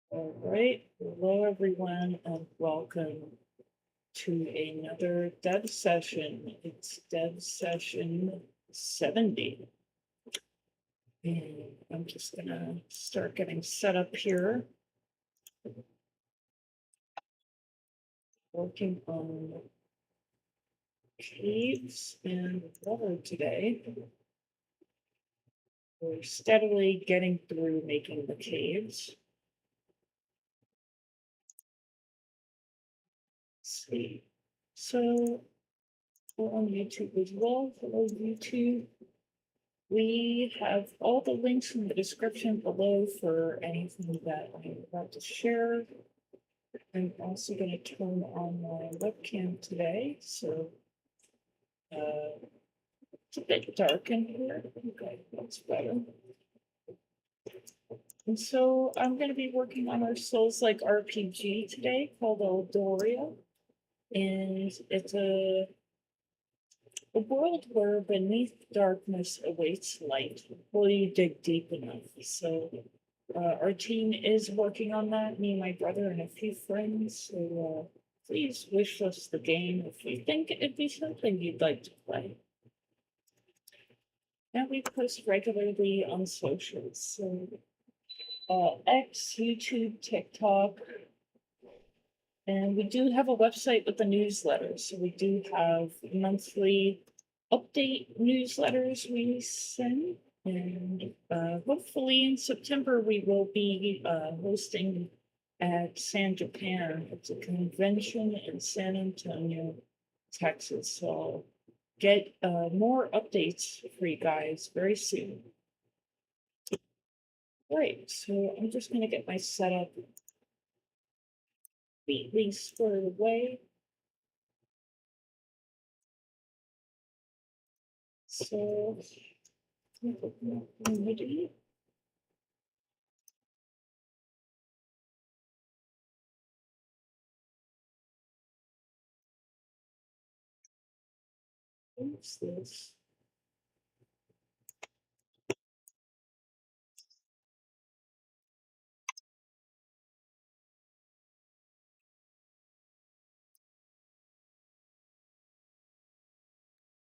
All right, hello everyone, and welcome to another dev session. It's dev session 70. And I'm just gonna start getting set up here, working on caves and water today. We're steadily getting through making the caves. Let's see. So we're on YouTube as well. Hello, YouTube. We have all the links in the description below for anything that I'm about to share. I'm also going to turn on my webcam today, so it's a bit dark in here. Okay, that's better. And so I'm going to be working on our Souls-like RPG today called Eldoria. And it's a world where beneath darkness awaits light. Will you dig deep enough? So our team is working on that, me and my brother and a few friends. So please wish us the game if you think it'd be something you'd like to play. And we post regularly on socials. So X, YouTube, TikTok. And we do have a website with a newsletter. So we do have monthly update newsletters we send. And hopefully in September, we will be hosting at San Japan. It's a convention in San Antonio, Texas. So I'll get more updates for you guys very soon. All right, so I'm just going to get my setup completely squared away. So, humidity. What's this?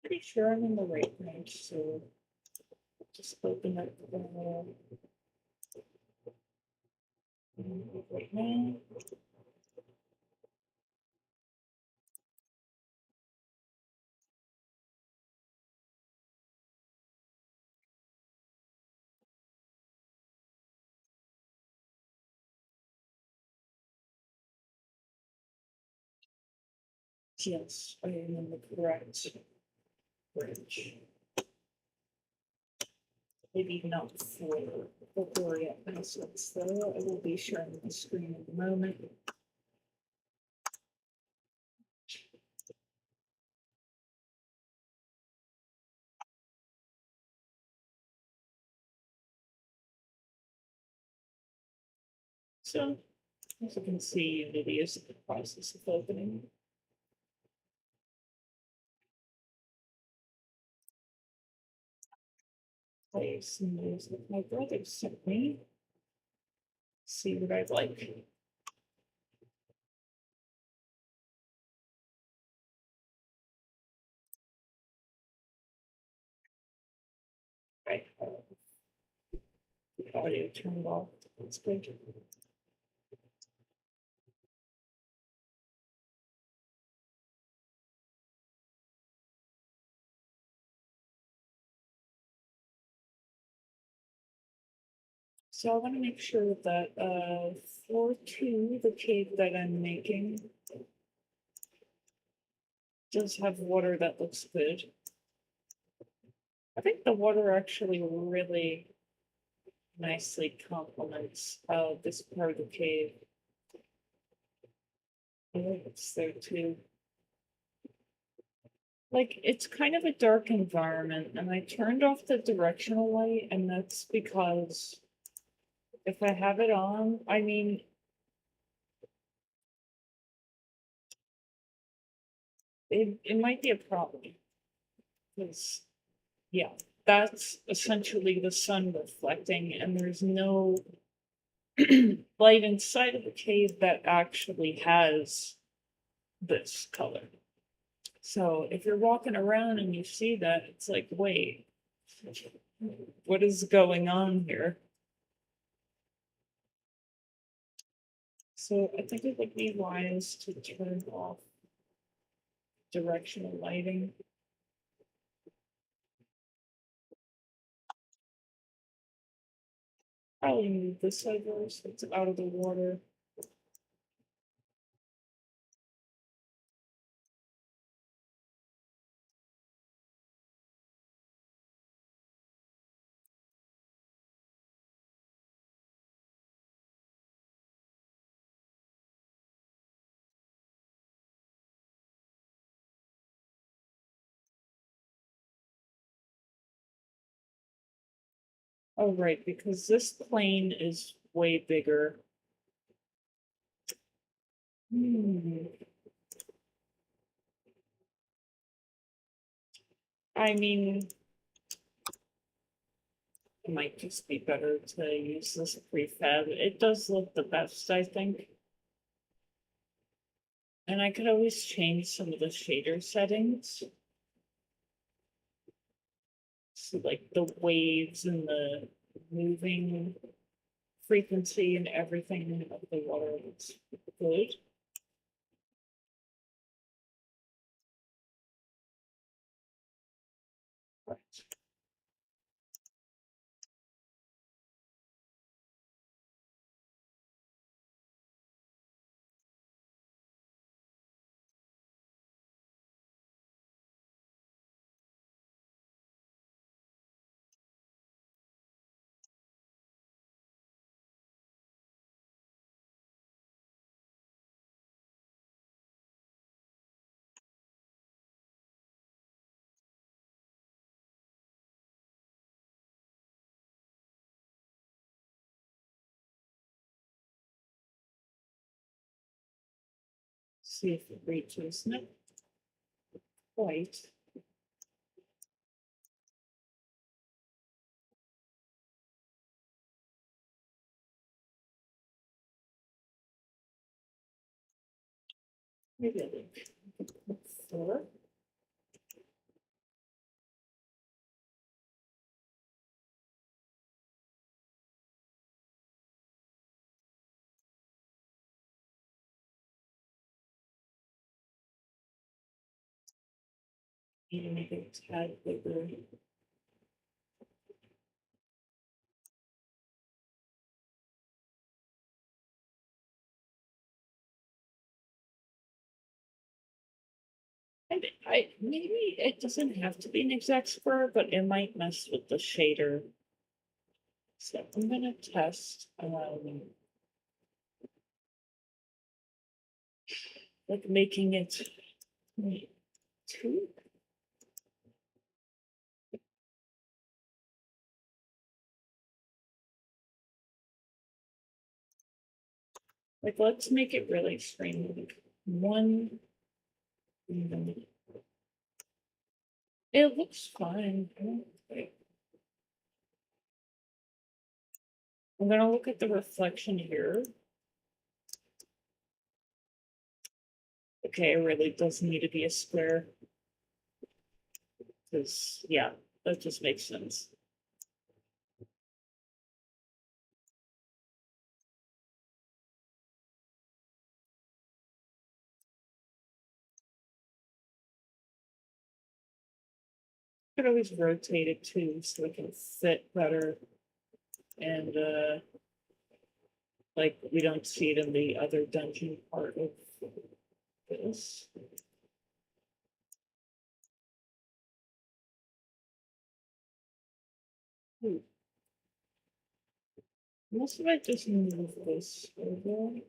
Pretty sure I'm in the right range, so just open up the right now. Yes, I am in the correct range. Maybe not for Eldoria assets, though. I will be sharing the screen in a moment. So, as you can see, Unity is in the process of opening. Play some music my brother sent me. See what I like. Right. The audio turned off. That's good. So I want to make sure that floor 2, the cave that I'm making, does have water that looks good. I think the water actually really nicely complements this part of the cave. I think it's there too. Like, it's kind of a dark environment, and I turned off the directional light, and that's because if I have it on, I mean, it might be a problem. Because, yeah, that's essentially the sun reflecting, and there's no light inside of the cave that actually has this color. So if you're walking around and you see that, it's like, wait, what is going on here? So I think it would be wise to turn off directional lighting. Probably move this over so it's out of the water. Oh, right, because this plane is way bigger. Hmm. I mean, it might just be better to use this prefab. It does look the best, I think. And I could always change some of the shader settings. So like the waves and the moving frequency and everything of the water looks good. Right. See if it reaches. Not quite. Maybe a little 4. Need to make it a tad bigger. I maybe it doesn't have to be an exact square, but it might mess with the shader. So I'm gonna test like making it 2. Like let's make it really extreme. Like 1. It looks fine. I'm gonna look at the reflection here. Okay, it really does need to be a square. Because, yeah, that just makes sense. Could always rotate it too so it can fit better. And, like, we don't see it in the other dungeon part of this. Ooh. Most of it just move this over.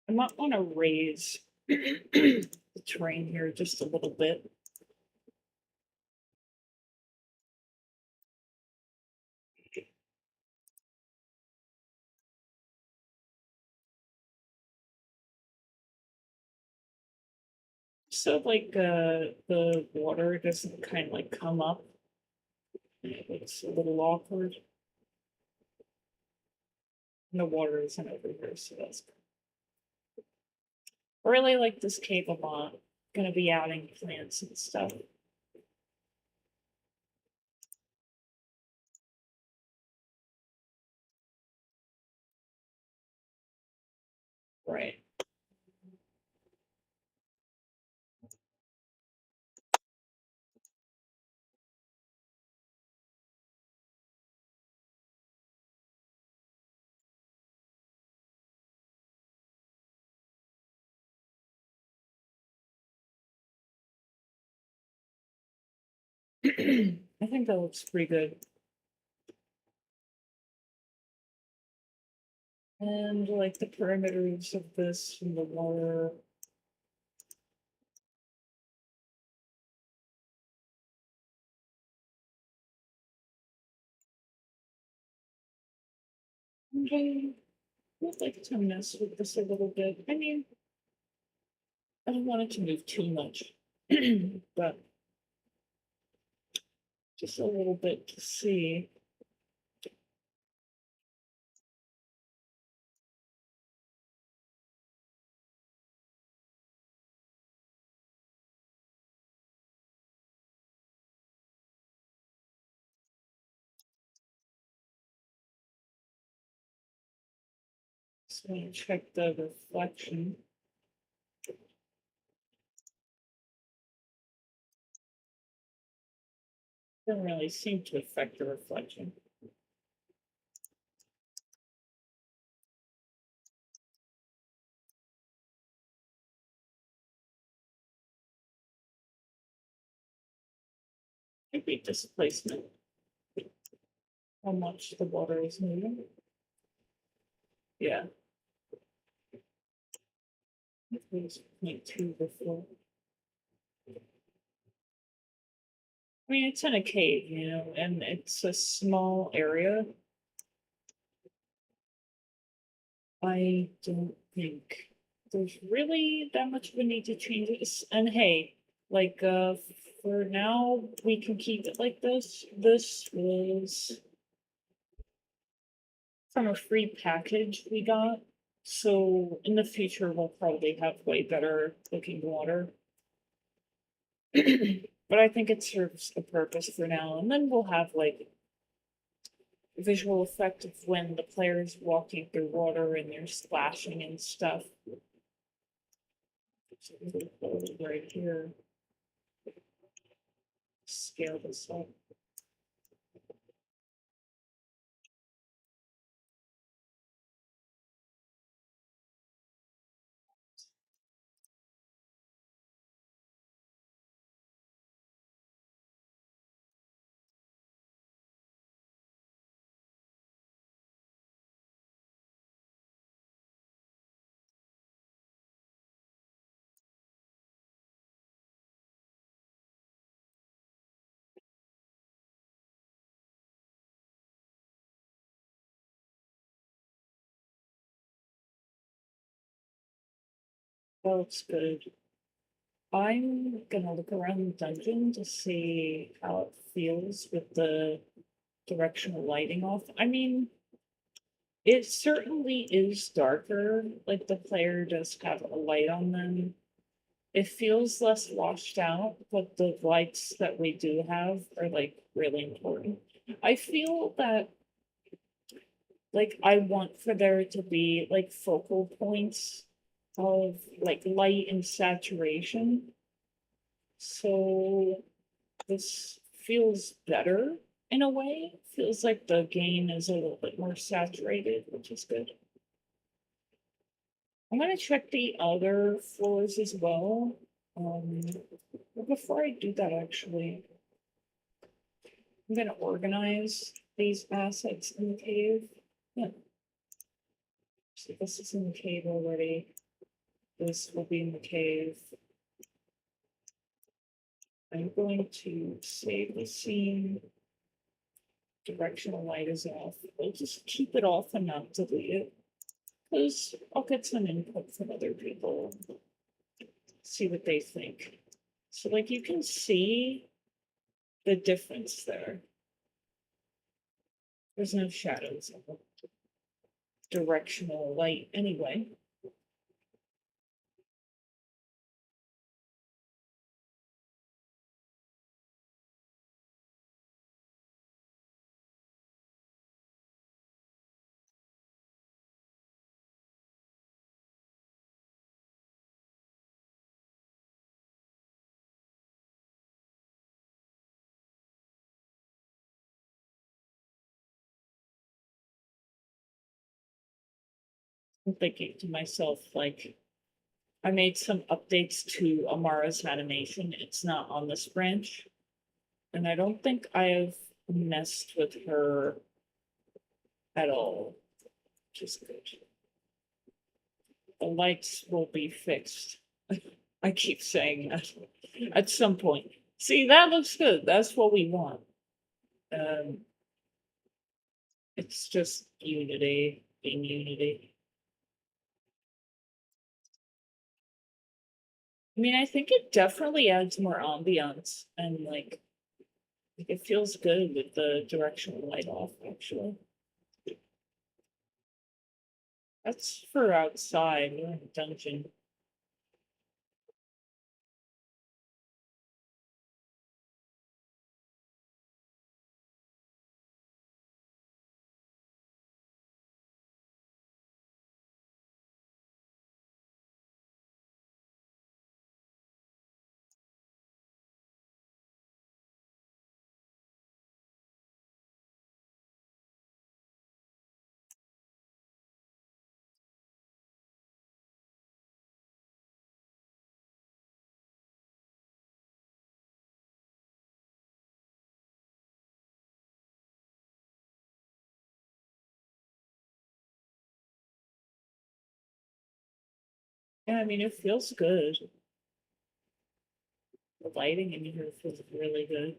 I might want to raise the terrain here just a little bit. So like the water doesn't kind of like come up. It's a little awkward. And the water isn't over here, so that's good. I really like this cave a lot. Gonna be adding plants and stuff. Right. I think that looks pretty good. And like the perimeters of this and the water. Okay. I'd like to mess with this a little bit. I mean, I don't want it to move too much, but just a little bit to see. So I'm gonna check the reflection. Doesn't really seem to affect the reflection. Maybe displacement. How much the water is moving. Yeah. It was 0.2 before. I mean, it's in a cave, you know, and it's a small area. I don't think there's really that much of a need to change this. And hey, like for now we can keep it like this. This was from a free package we got. So in the future we'll probably have way better looking water. But I think it serves a purpose for now. And then we'll have like visual effect of when the player's walking through water and they're splashing and stuff. So right here. Scale this up. That looks good. I'm gonna look around the dungeon to see how it feels with the directional lighting off. I mean, it certainly is darker, like the player does have a light on them. It feels less washed out, but the lights that we do have are like really important. I feel that like I want for there to be like focal points of like light and saturation. So this feels better in a way. Feels like the game is a little bit more saturated, which is good. I'm gonna check the other floors as well. But before I do that, actually, I'm gonna organize these assets in the cave. Yeah. So this is in the cave already. This will be in the cave. I'm going to save the scene. Directional light is off. We'll just keep it off and not delete it. Because I'll get some input from other people. See what they think. So like you can see the difference there. There's no shadows. Directional light anyway. I'm thinking to myself, like, I made some updates to Amara's animation. It's not on this branch. And I don't think I have messed with her at all. Just good. The lights will be fixed. I keep saying that at some point. See, that looks good. That's what we want. It's just Unity being Unity. I mean, I think it definitely adds more ambiance and like it feels good with the directional light off, actually. That's for outside, we're in a dungeon. Yeah, I mean, it feels good. The lighting in here feels really good.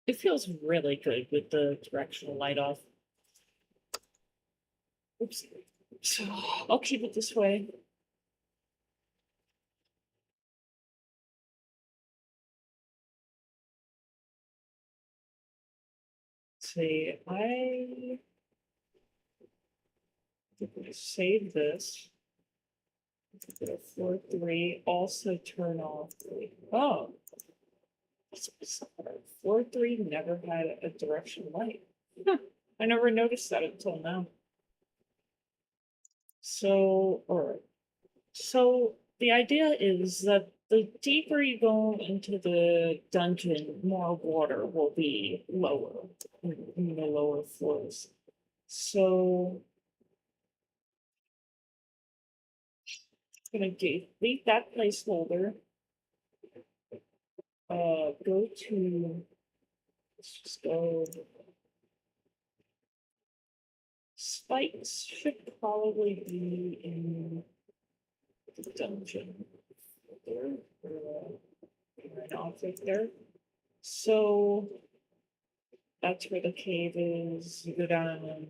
It feels really good with the directional light off. Oops. So I'll keep it this way. Let's see, I save this. Go 4-3. Also turn off. Oh, 4-3 never had a directional light. Huh. I never noticed that until now. So, alright. So the idea is that the deeper you go into the dungeon, more water will be lower in the lower floors. So I'm gonna delete that placeholder. Go to, let's just go. Spikes should probably be in the dungeon there, or an object there. So that's where the cave is. You go down,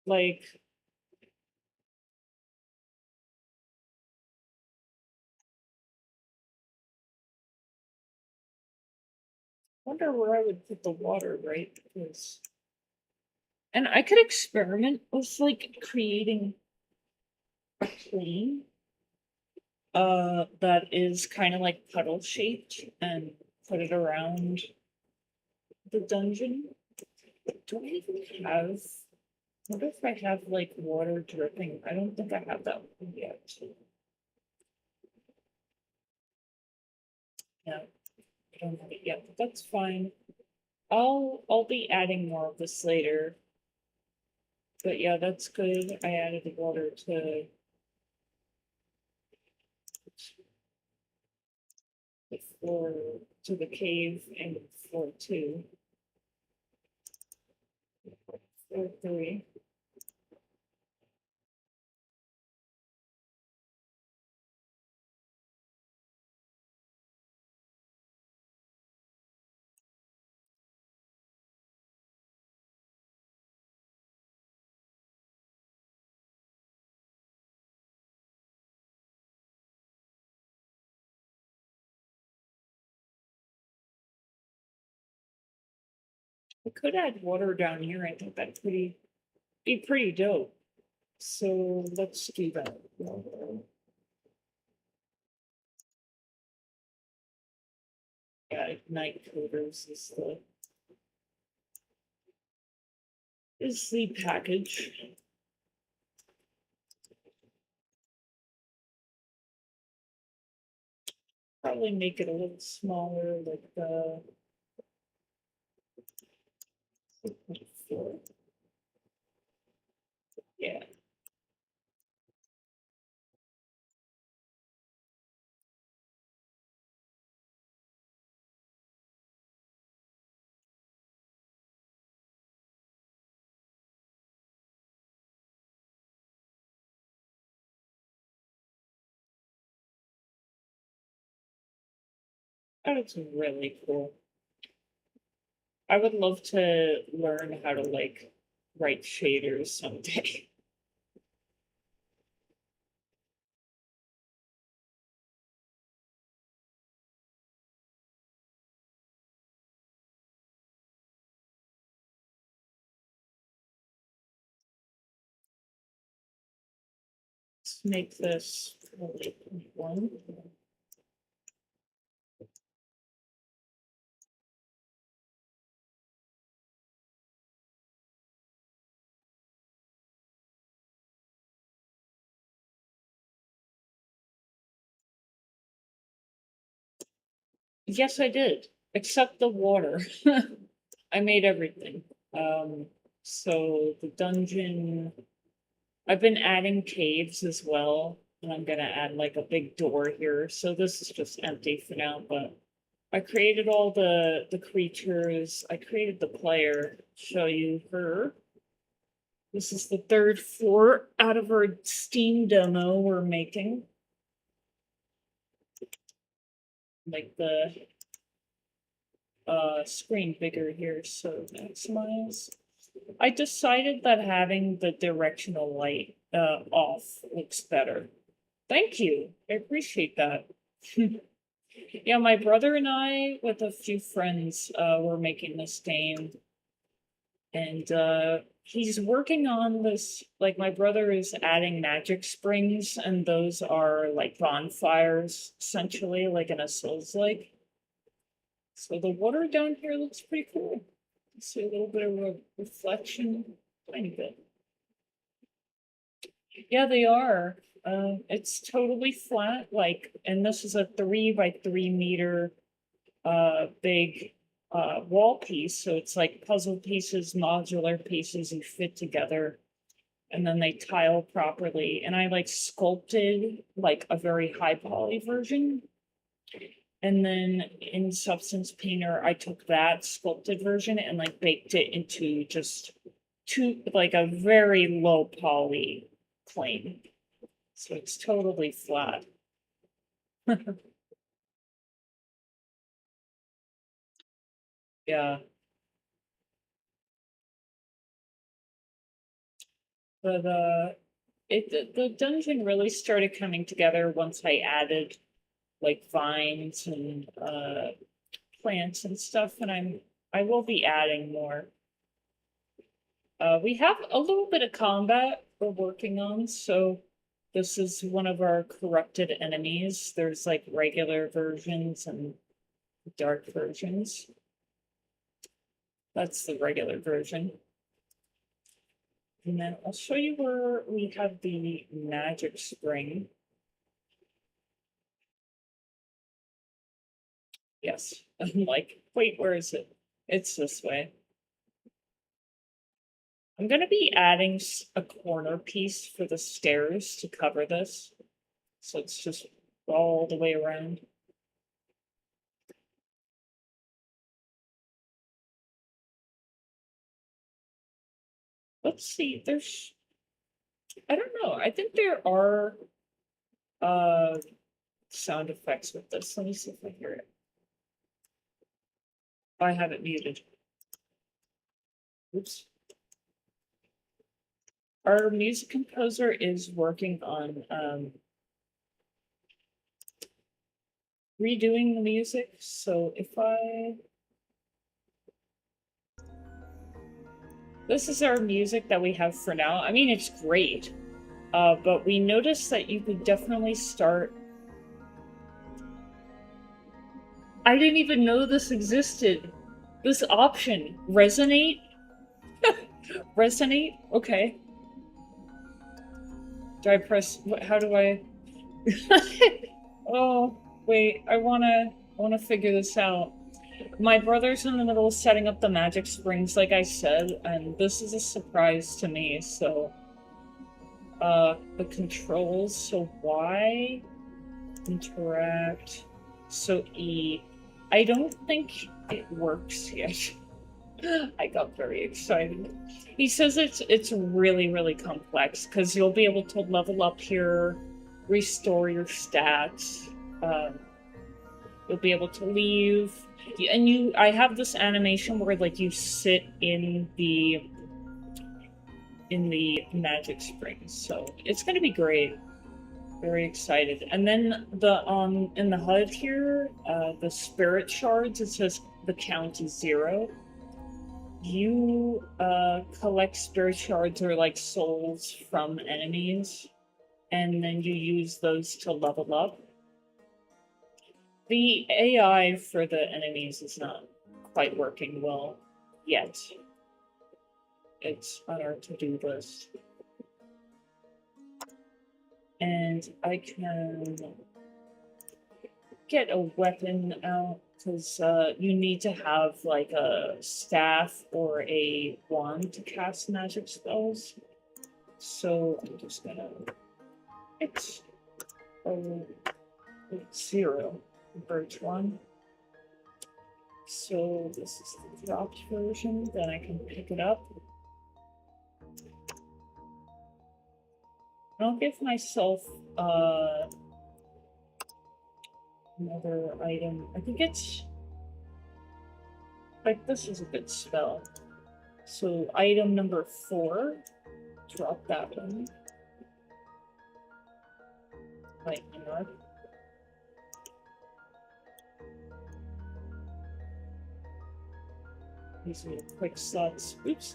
like, wonder where I would put the water, right? Because, and I could experiment with like creating a plane that is kind of like puddle shaped and put it around the dungeon. Do I even have, what if I have like water dripping? I don't think I have that one yet. Yeah, I don't have it yet, but that's fine. I'll be adding more of this later. But yeah, that's good. I added the water the floor, to the cave and the floor two. Floor three. I could add water down here. I think that'd be pretty dope. So let's do that. Yeah, Ignite Coders is the package. Probably make it a little smaller, like the 4. Yeah. Oh, it's really cool. I would love to learn how to like write shaders someday. Let's make this 1. Yes, I did, except the water. I made everything. Um, so the dungeon, I've been adding caves as well, and I'm gonna add like a big door here. So this is just empty for now, but I created all the creatures. I created the player. Show you her. This is the 3rd floor out of our Steam demo we're making. Make the screen bigger here, so maximize. I decided that having the directional light off looks better. Thank you. I appreciate that. Yeah, my brother and I, with a few friends, were making this game. And he's working on this. Like, my brother is adding magic springs, and those are like bonfires, essentially, like in a Souls like. So the water down here looks pretty cool. See a little bit of a reflection, tiny bit. Yeah, they are. It's totally flat, like, and this is a 3 by 3 meter big wall piece. So it's like puzzle pieces, modular pieces you fit together, and then they tile properly. And I like sculpted like a very high poly version. And then in Substance Painter, I took that sculpted version and like baked it into just like a very low poly plane. So it's totally flat. Yeah. But the dungeon really started coming together once I added like vines and plants and stuff, and I will be adding more. We have a little bit of combat we're working on, so this is one of our corrupted enemies. There's like regular versions and dark versions. That's the regular version. And then I'll show you where we have the magic spring. Yes. I'm like, wait, where is it? It's this way. I'm gonna be adding a corner piece for the stairs to cover this. So it's just all the way around. Let's see, there's, I don't know, I think there are sound effects with this. Let me see if I hear it. I have it muted. Oops. Our music composer is working on redoing the music, so if I... This is our music that we have for now. I mean, it's great, but we noticed that you could definitely start... I didn't even know this existed. This option, resonate? Resonate? Okay. Do I press, how do I... Oh, wait, I wanna figure this out. My brother's in the middle of setting up the magic springs, like I said, and this is a surprise to me, so... the controls, so Y, interact, so E. I don't think it works yet. I got very excited. He says it's really, really complex, because you'll be able to level up here, restore your stats, you'll be able to leave, and I have this animation where, like, you sit in the magic springs, so it's gonna be great. Very excited. And then in the HUD here, the spirit shards, it says the count is 0. You collect spirit shards, or like souls, from enemies, and then you use those to level up. The AI for the enemies is not quite working well yet. It's on our to-do list. And I can get a weapon out, because you need to have like a staff or a wand to cast magic spells. So I'm just gonna... It's 0. Birch 1. So this is the dropped version, then I can pick it up. I'll give myself another item. I think it's like, this is a good spell. So item number 4, drop that one. Lightning arc. These are the quick slots. Oops.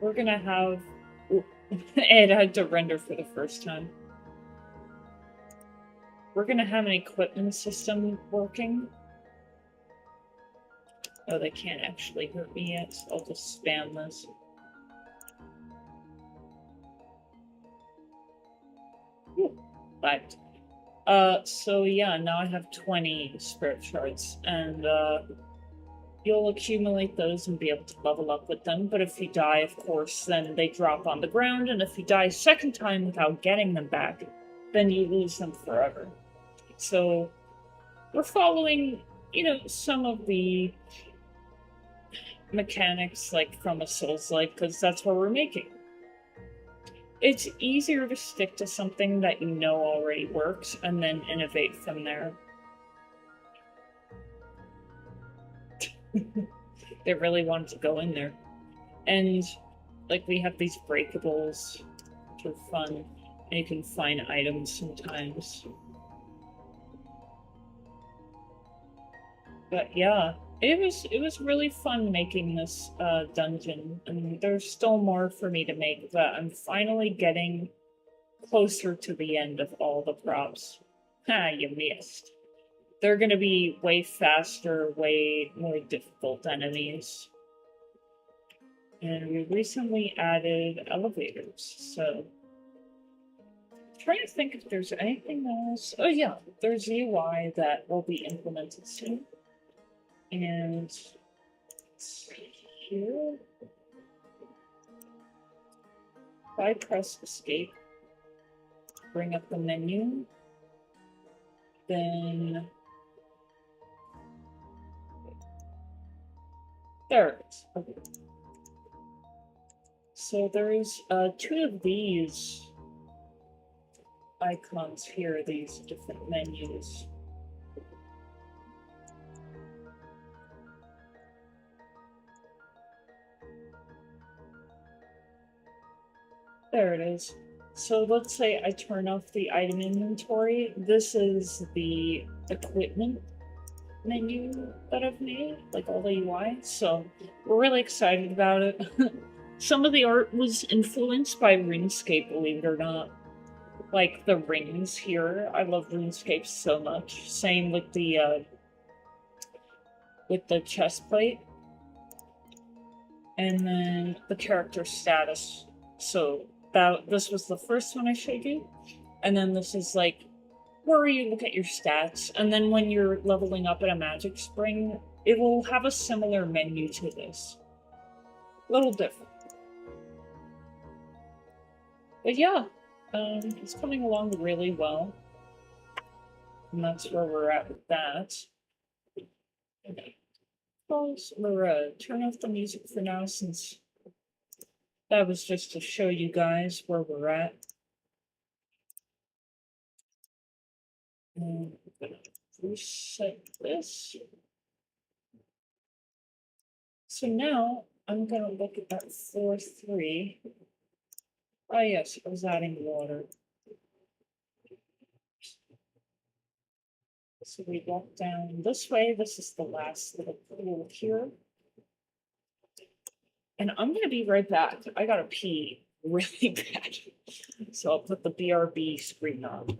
We're gonna have... It had to render for the first time. We're gonna have an equipment system working. Oh, they can't actually hurt me yet, so I'll just spam this. Ooh, 5. So yeah, now I have 20 spirit shards, and you'll accumulate those and be able to level up with them, but if you die, of course, then they drop on the ground, and if you die a second time without getting them back, then you lose them forever. So, we're following, you know, some of the mechanics, like, from a Souls-like, because that's what we're making. It's easier to stick to something that you know already works, and then innovate from there. They really wanted to go in there. And, like, we have these breakables, which are fun, and you can find items sometimes. But yeah, it was really fun making this dungeon, and there's still more for me to make, but I'm finally getting closer to the end of all the props. Ha, you missed. They're gonna be way faster, way more difficult enemies. And we recently added elevators, so... I'm trying to think if there's anything else. Oh yeah, there's UI that will be implemented soon. And... here. If I press escape, bring up the menu, then there it is. Okay. So there's two of these icons here, these different menus. There it is. So let's say I turn off the item inventory. This is the equipment menu that I've made, like all the UI. So we're really excited about it. Some of the art was influenced by RuneScape, believe it or not. Like the rings here. I love RuneScape so much. Same with the chest plate. And then the character status. So this was the first one I showed you. And then this is like where you look at your stats. And then when you're leveling up at a magic spring, it will have a similar menu to this. A little different. But yeah, it's coming along really well. And that's where we're at with that. Okay. We'll turn off the music for now, since that was just to show you guys where we're at. And I'm gonna reset this. So now I'm gonna look at that 4-3. Oh yes, I was adding water. So we walk down this way. This is the last little pool here. And I'm gonna be right back. I gotta pee really bad. So I'll put the BRB screen on.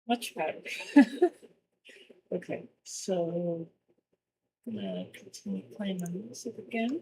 Much better. Okay, so I'm gonna continue playing the music again.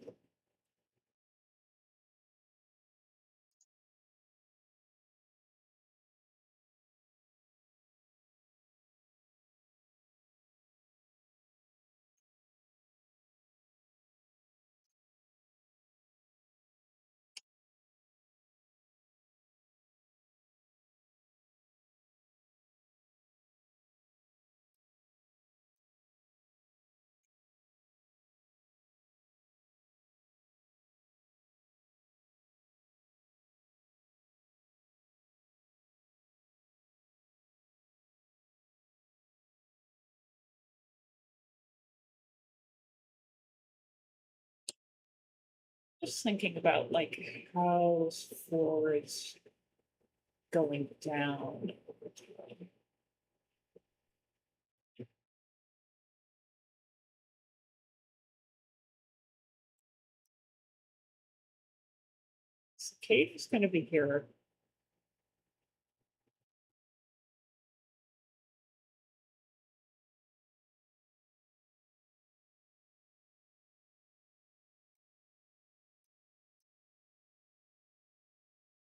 Just thinking about like how floor is going down over time. So Kate is going to be here.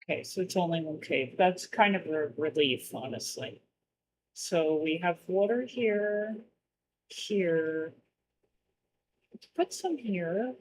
Okay, so it's only one cave. That's kind of a relief, honestly. So we have water here, here. Let's put some here.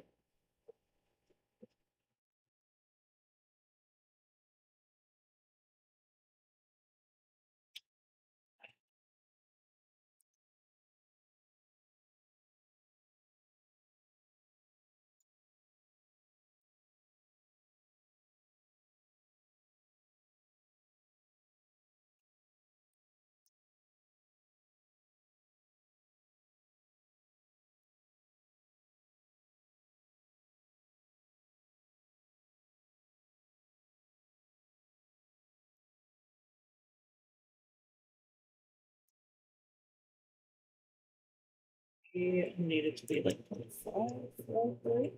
We need it to be like 0.5, probably.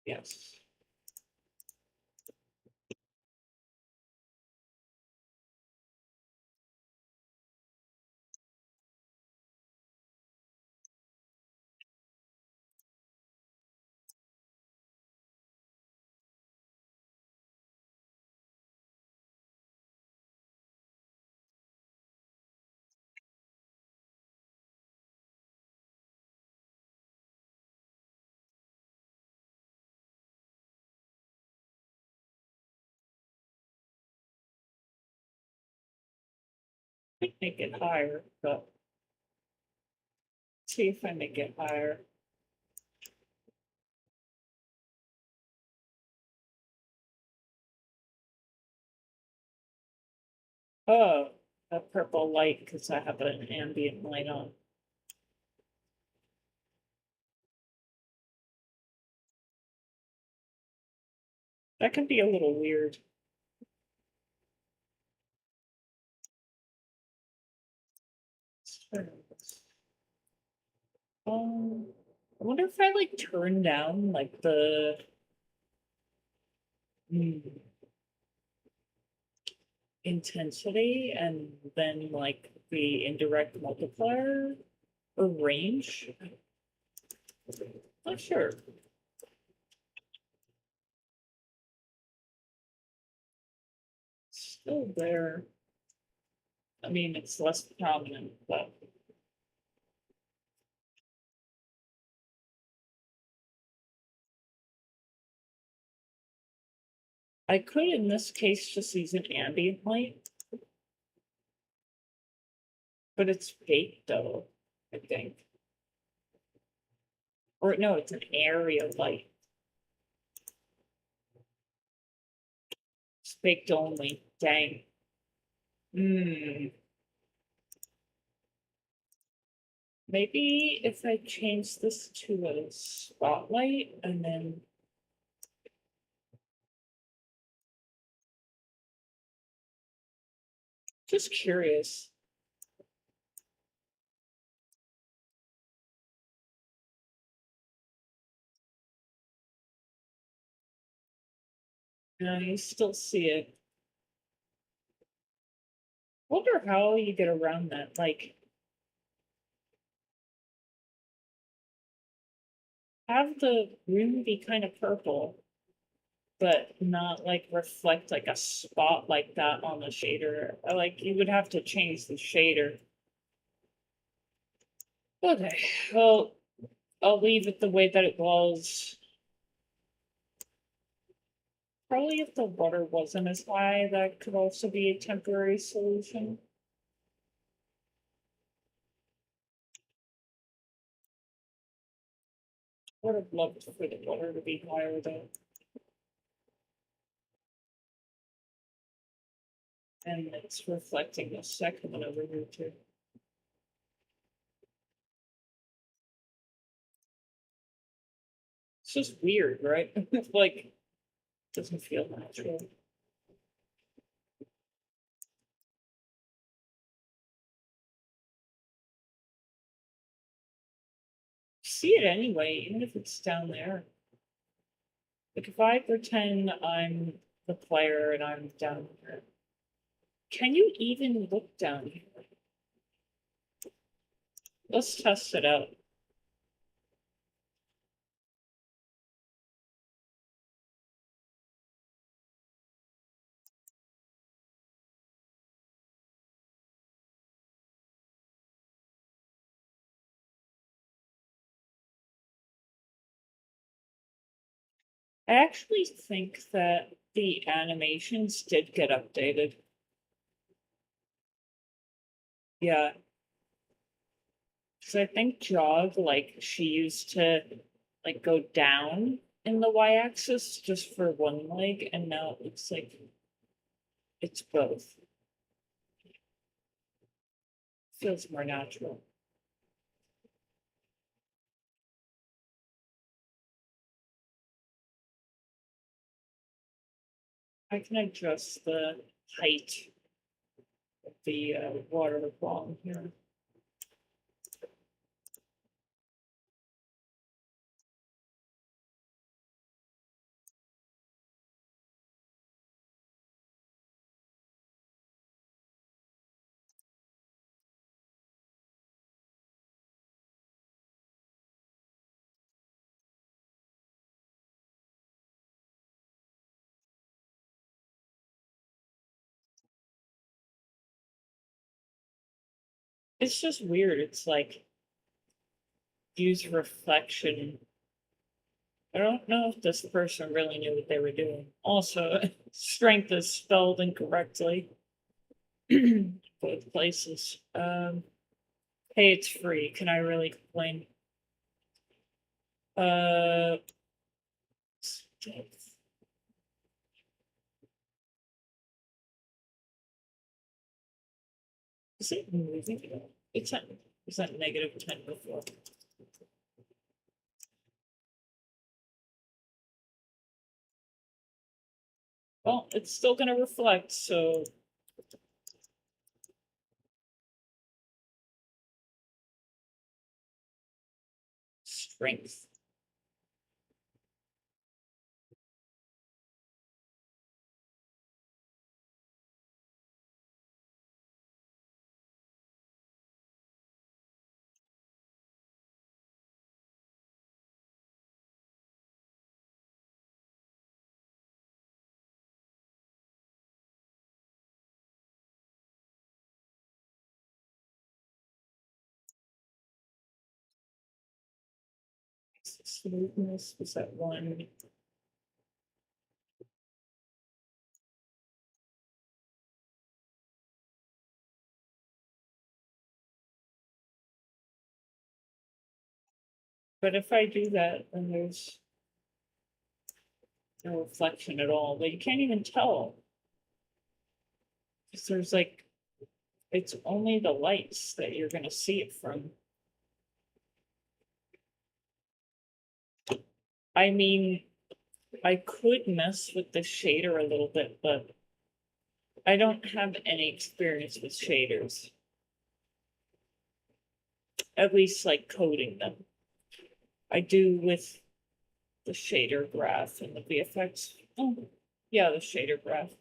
Yes. I make it higher, but see if I make it higher. Oh, a purple light because I have an ambient light on. That can be a little weird. I wonder if I like turn down like the mm, intensity and then like the indirect multiplier or range. Not sure. Still there. I mean, it's less prominent, but I could in this case just use an ambient light, but it's fake though, I think. Or no, it's an area light. It's baked only. Dang. Hmm. Maybe if I change this to a spotlight and then just curious. No, you still see it. Wonder how you get around that. Like, have the room be kind of purple, but not like reflect like a spot like that on the shader. Like, you would have to change the shader. Okay, well, I'll leave it the way that it was. Probably if the water wasn't as high, that could also be a temporary solution. Would have loved for the water to be higher though. And it's reflecting the second one over here too. It's just weird, right? Like, doesn't feel natural. See it anyway, even if it's down there. Like if I pretend I'm the player and I'm down here, can you even look down here? Let's test it out. I actually think that the animations did get updated. Yeah. So I think Jog, like, she used to like go down in the y-axis just for one leg, and now it looks like it's both. Feels more natural. I can adjust the height of the water column here. It's just weird. It's like use reflection. I don't know if this person really knew what they were doing. Also, strength is spelled incorrectly. Both places. Hey, it's free. Can I really complain? Uh, is it moving? It's at, is that negative 10 before? Well, it's still going to reflect, so strength. Smoothness was at 1. But if I do that, then there's no reflection at all. But you can't even tell. Because there's like, it's only the lights that you're going to see it from. I mean, I could mess with the shader a little bit, but I don't have any experience with shaders. At least like coding them. I do with the shader graph and the VFX. Oh, Yeah, the shader breath.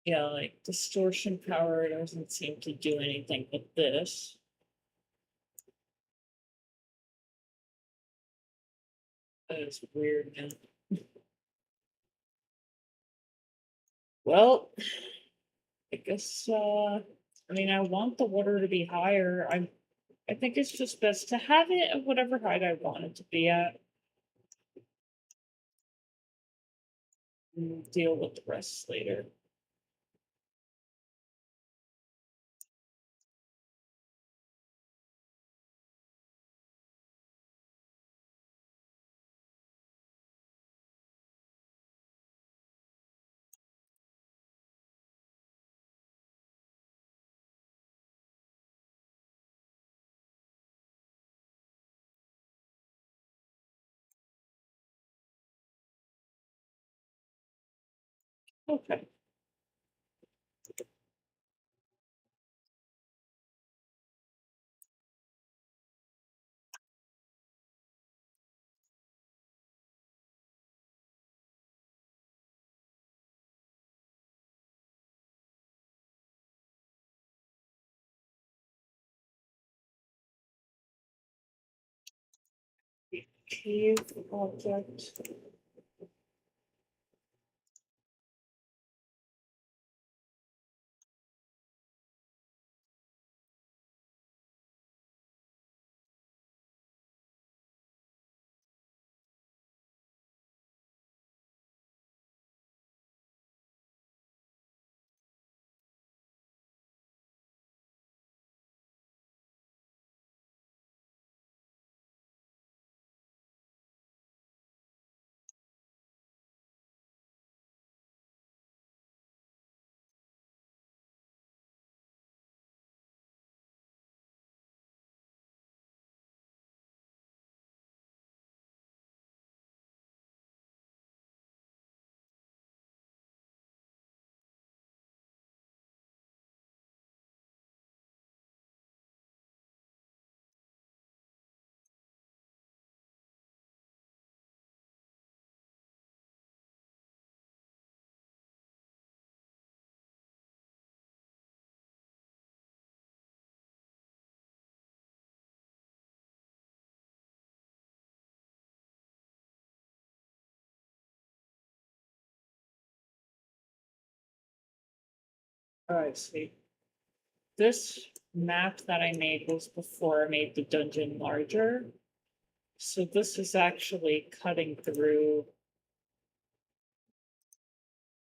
Yeah, like distortion power doesn't seem to do anything with this. That is weird, man. Well, I guess I mean I want the water to be higher. I think it's just best to have it at whatever height I want it to be at. And deal with the rest later. Okay. Cave object. Alright, sweet. This map that I made was before I made the dungeon larger. So this is actually cutting through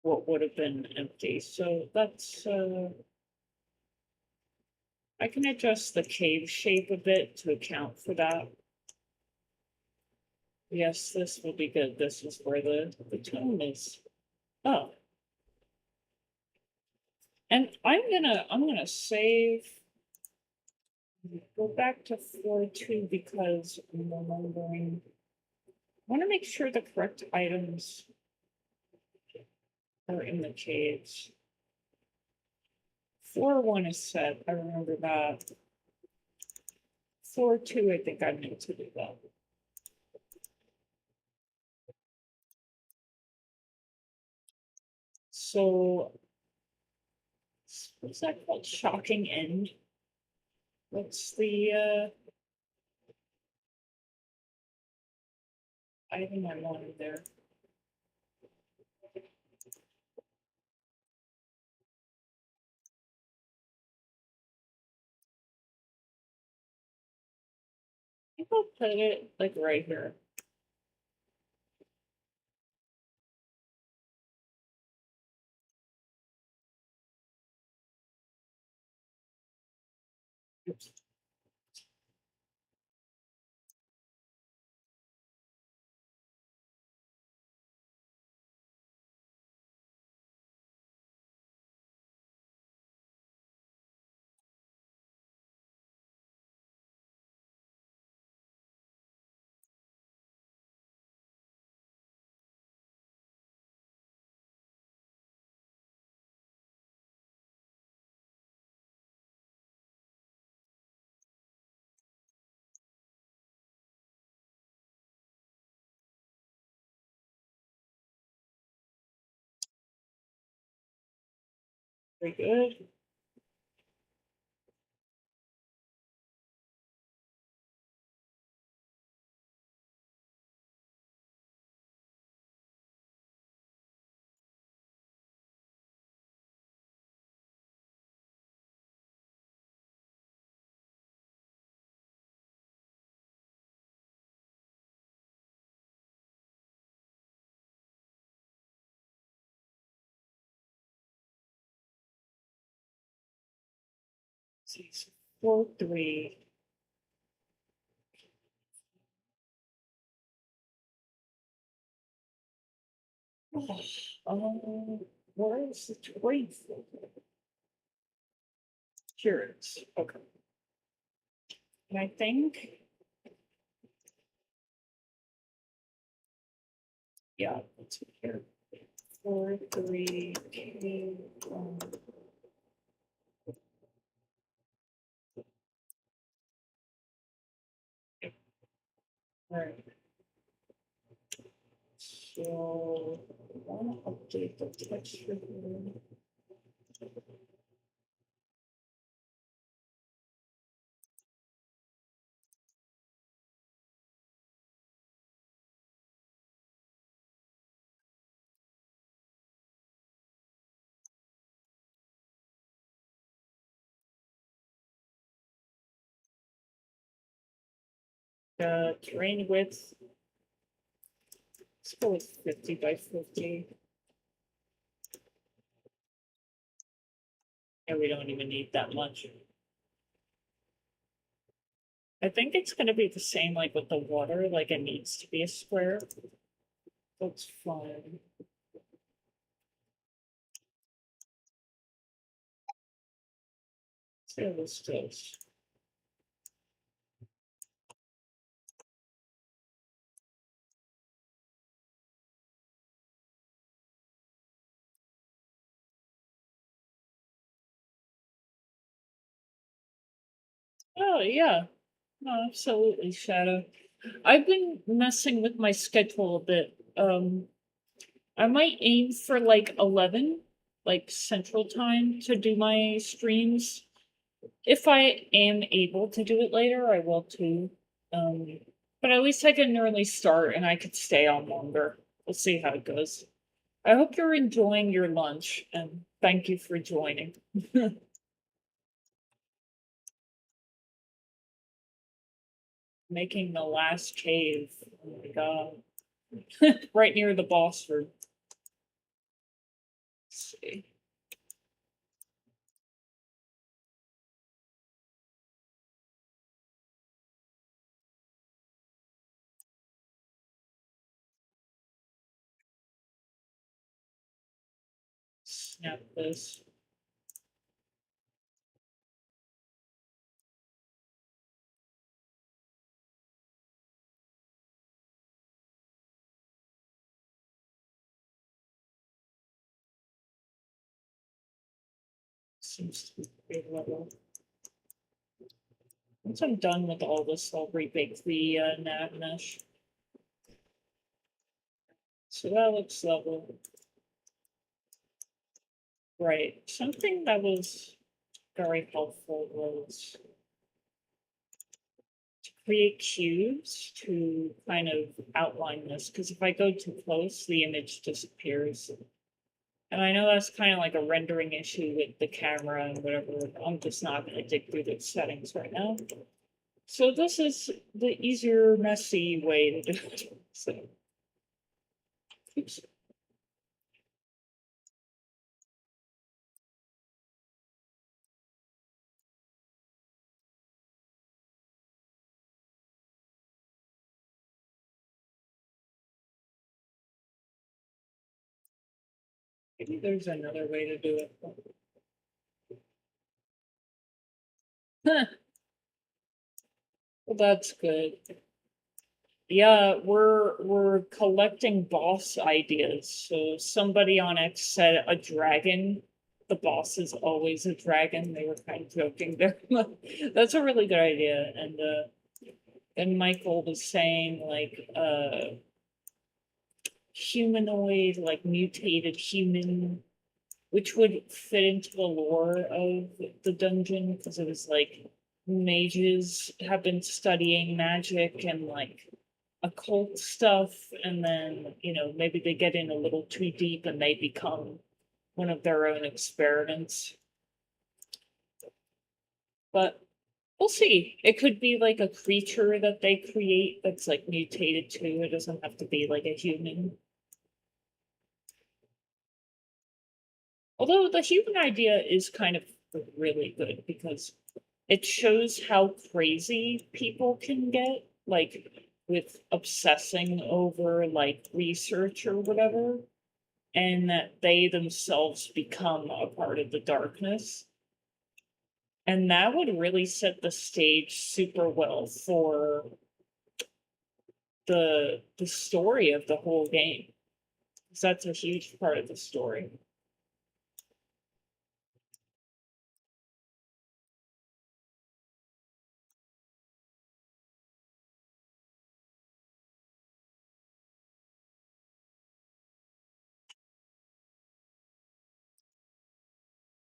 what would have been empty. So that's I can adjust the cave shape a bit to account for that. Yes, this will be good. This is where the tone is. Oh. And I'm gonna save, go back to floor 2 because I'm remembering. I want to make sure the correct items are in the caves. Floor 1 is set. I remember that. Floor 2, I think I need to do that. So, what's that called? Shocking end. What's the item I wanted there? I think I'll put it like right here. Oops. Very good. See, so 4-3. Where is the trade? Here it is. Okay. And I think, yeah, it's here. 4-3-2-1. All right. So I want to update the texture here. Terrain width. Let's go with 50 by 50. And we don't even need that much. I think it's going to be the same like with the water, like it needs to be a square. That's fine. See how this goes. Oh, yeah. No, absolutely, Shadow. I've been messing with my schedule a bit. I might aim for like 11, like Central Time, to do my streams. If I am able to do it later, I will too. But at least I get an early start and I could stay on longer. We'll see how it goes. I hope you're enjoying your lunch and thank you for joining. Making the last cave. Oh my god. Right near the boss room. Let's see. Snap this. Seems to be pretty level. Once I'm done with all this, I'll rebake the nav mesh. So that looks level. Right. Something that was very helpful was to create cubes to kind of outline this, because if I go too close, the image disappears. And I know that's kind of like a rendering issue with the camera and whatever. I'm just not going to dig through the settings right now. So this is the easier, messy way to do it. So, oops. Maybe there's another way to do it. Well, that's good. Yeah, we're collecting boss ideas. So somebody on X said a dragon. The boss is always a dragon. They were kind of joking there. That's a really good idea. And Michael was saying like humanoid, like mutated human. which would fit into the lore of the dungeon because it was like mages have been studying magic and like occult stuff, and then maybe they get in a little too deep and they become one of their own experiments. But we'll see. It could be like a creature that they create that's like mutated too. It doesn't have to be like a human. Although the human idea is kind of really good because it shows how crazy people can get, like with obsessing over like research or whatever, and that they themselves become a part of the darkness. And that would really set the stage super well for the story of the whole game. Because that's a huge part of the story.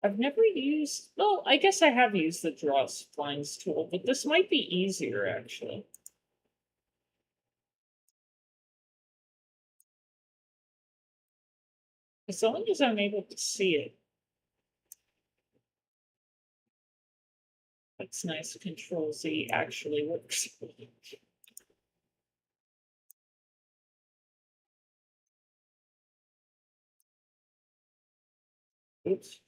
I've never used, well, I guess I have used the draw splines tool, but this might be easier actually. As long as I'm able to see it. That's nice. Control Z actually works. Oops.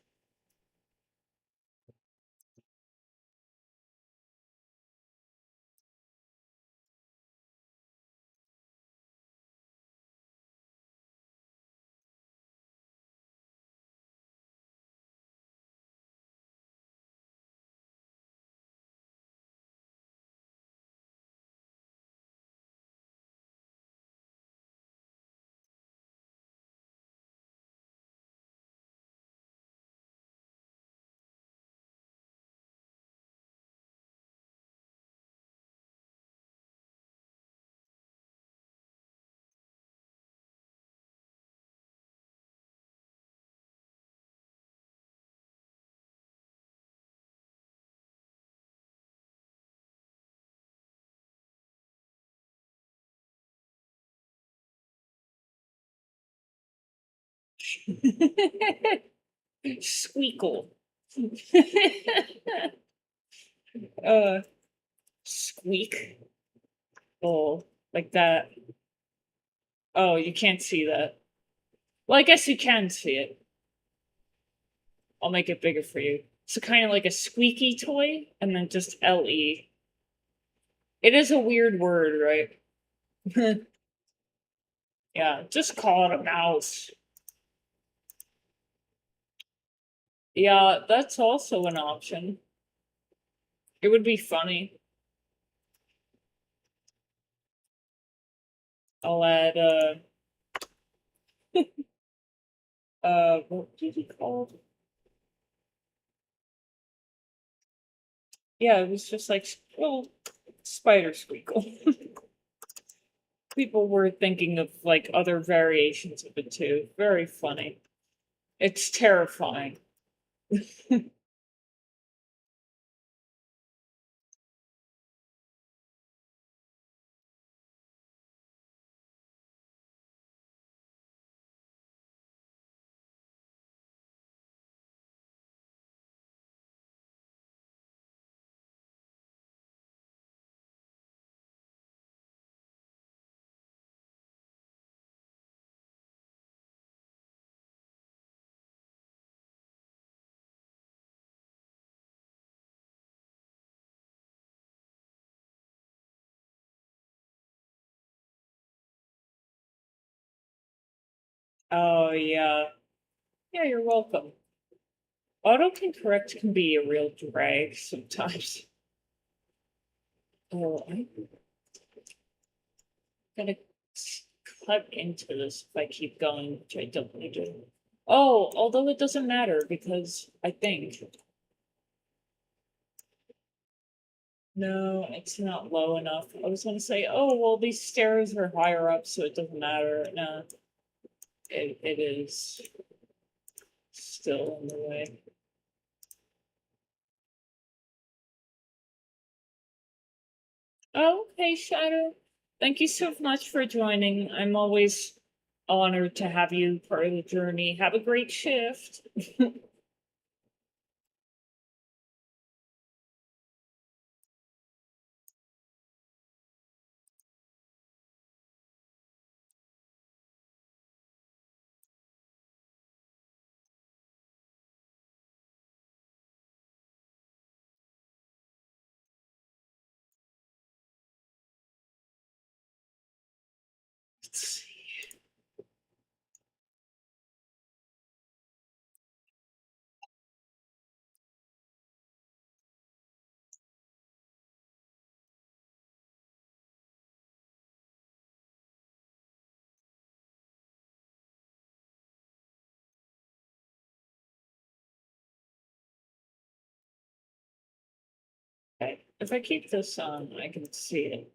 Squeakle. uh, squeak. Oh, like that. Oh, you can't see that. Well, I guess you can see it. I'll make it bigger for you. So kind of like a squeaky toy, and then just LE. It is a weird word, right? Yeah, just call it a mouse. Yeah, that's also an option. It would be funny. I'll add what did he call it? Yeah, it was just like, well, spider squeakle. People were thinking of like other variations of it too. Very funny. It's terrifying. Oh yeah. Yeah, you're welcome. Autocorrect can be a real drag sometimes. Oh, I'm gonna cut into this if I keep going, which I don't want to do. Oh, although it doesn't matter because I think. No, it's not low enough. I was gonna say, oh, well, these stairs are higher up, so it doesn't matter. No, it is still in the way. Oh, hey, Shadow. Thank you so much for joining. I'm always honored to have you part of the journey. Have a great shift. Let's see. Okay. If I keep this on, I can see it.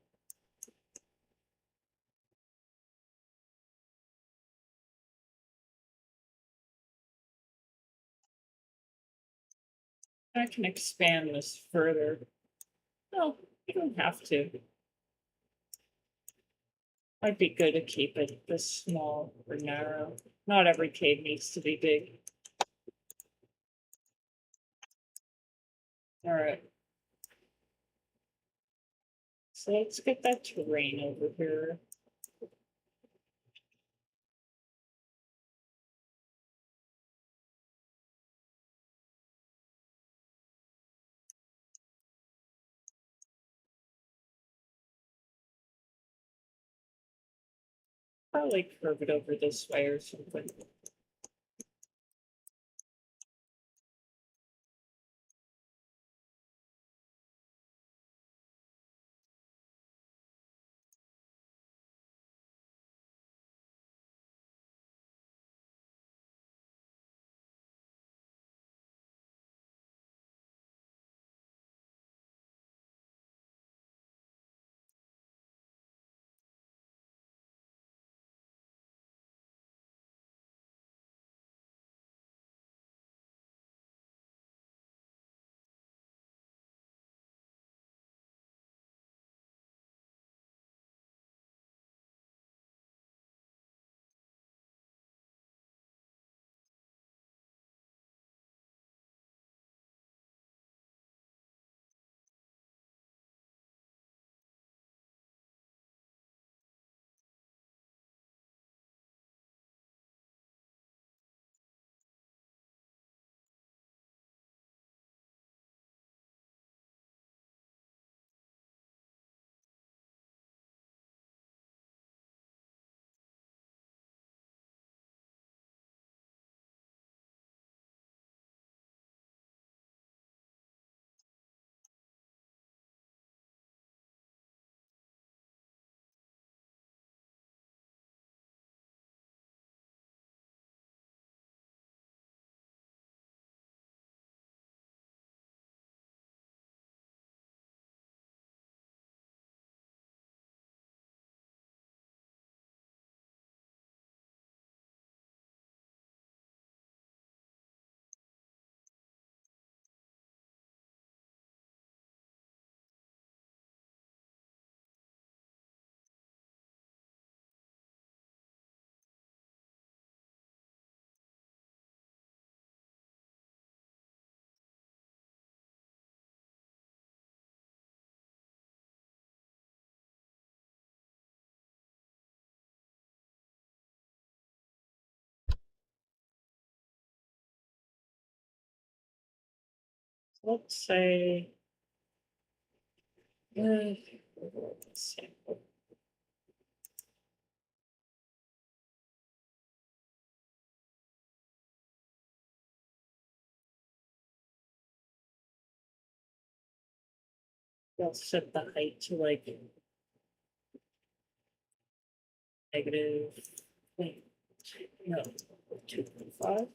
I can expand this further. No, you don't have to. Might be good to keep it this small or narrow. Not every cave needs to be big. All right. So let's get that terrain over here. Probably curve it over this way or something. Let's say, let's see. I'll set the height to like negative, wait, no, 2.5.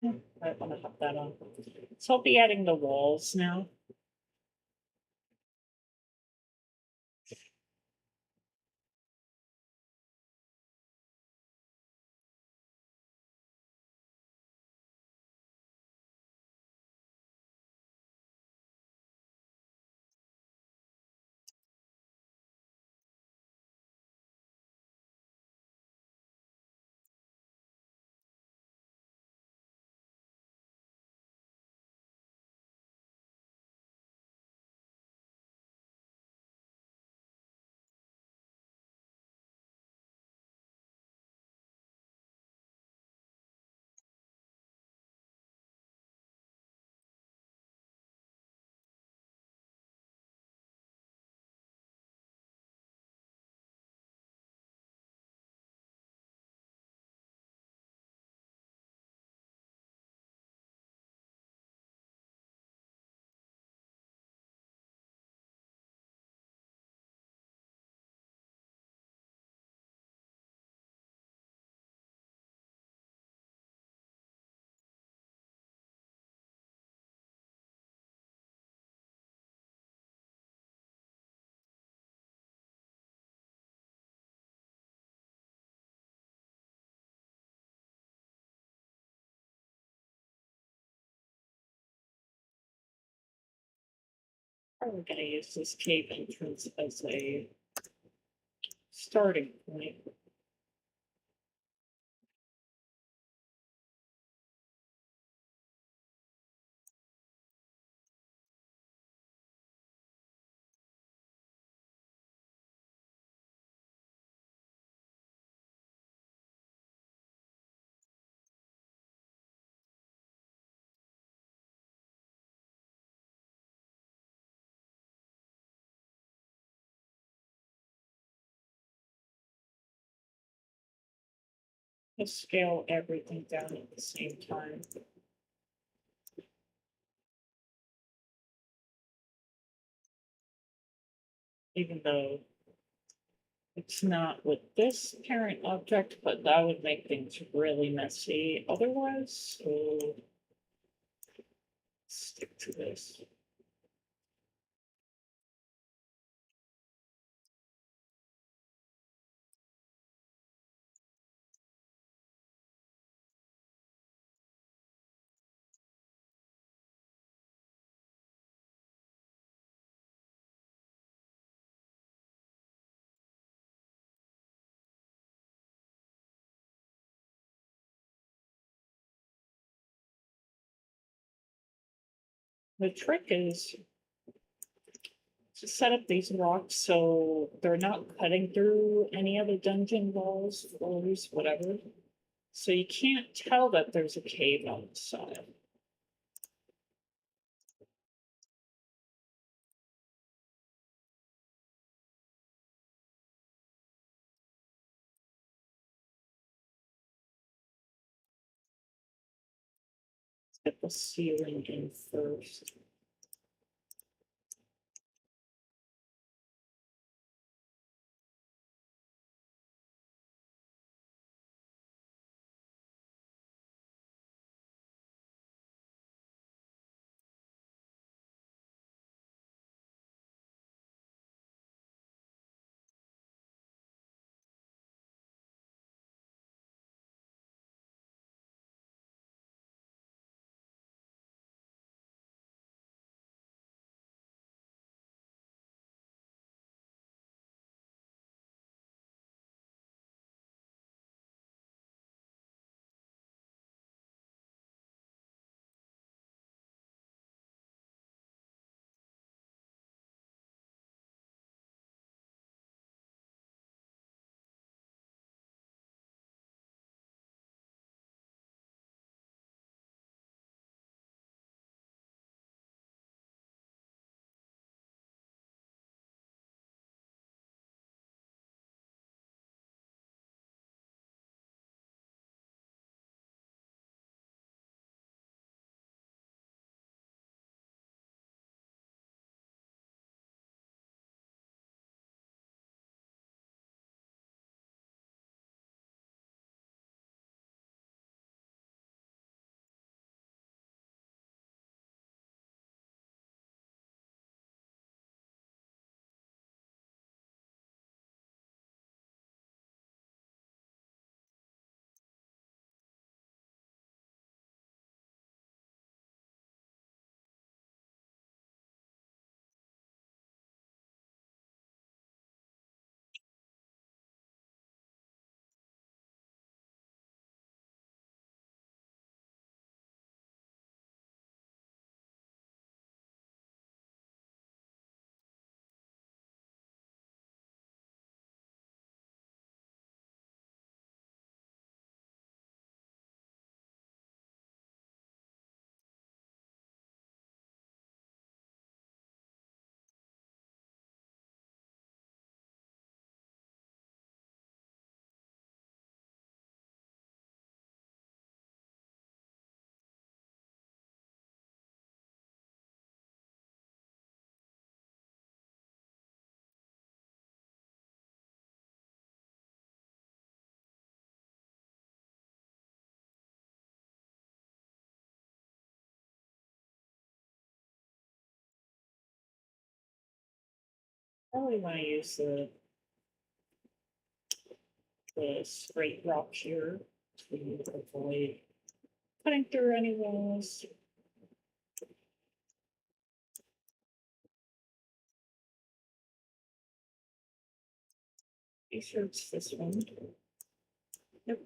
I want to have that on. So I'll be adding the walls now. We're going to use this cave entrance as a starting point. Let's scale everything down at the same time. Even though it's not with this parent object, but that would make things really messy otherwise, so stick to this. The trick is to set up these rocks so they're not cutting through any other dungeon walls, floors, whatever. So you can't tell that there's a cave on the side. Let's get the ceiling in first. Probably want to use the straight rock here to avoid cutting through any walls. Be sure it's this one. Yep.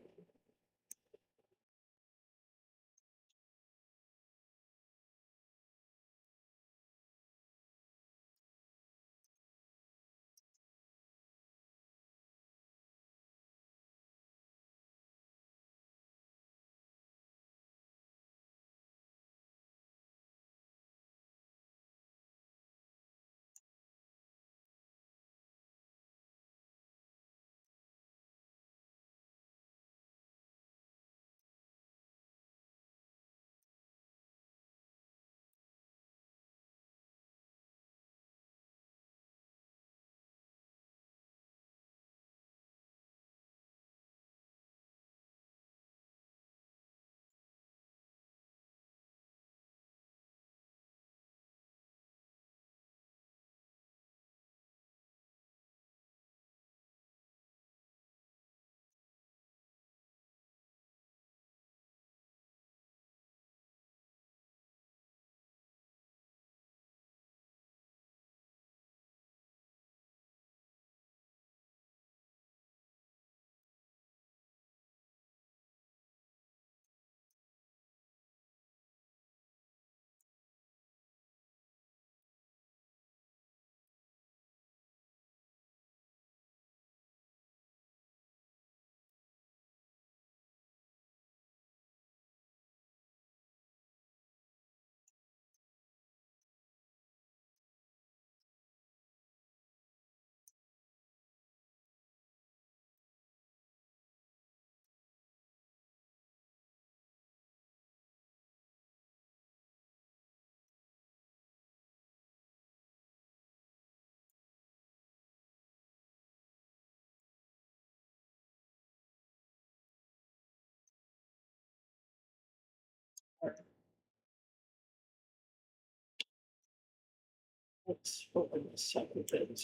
Let's open this up a bit.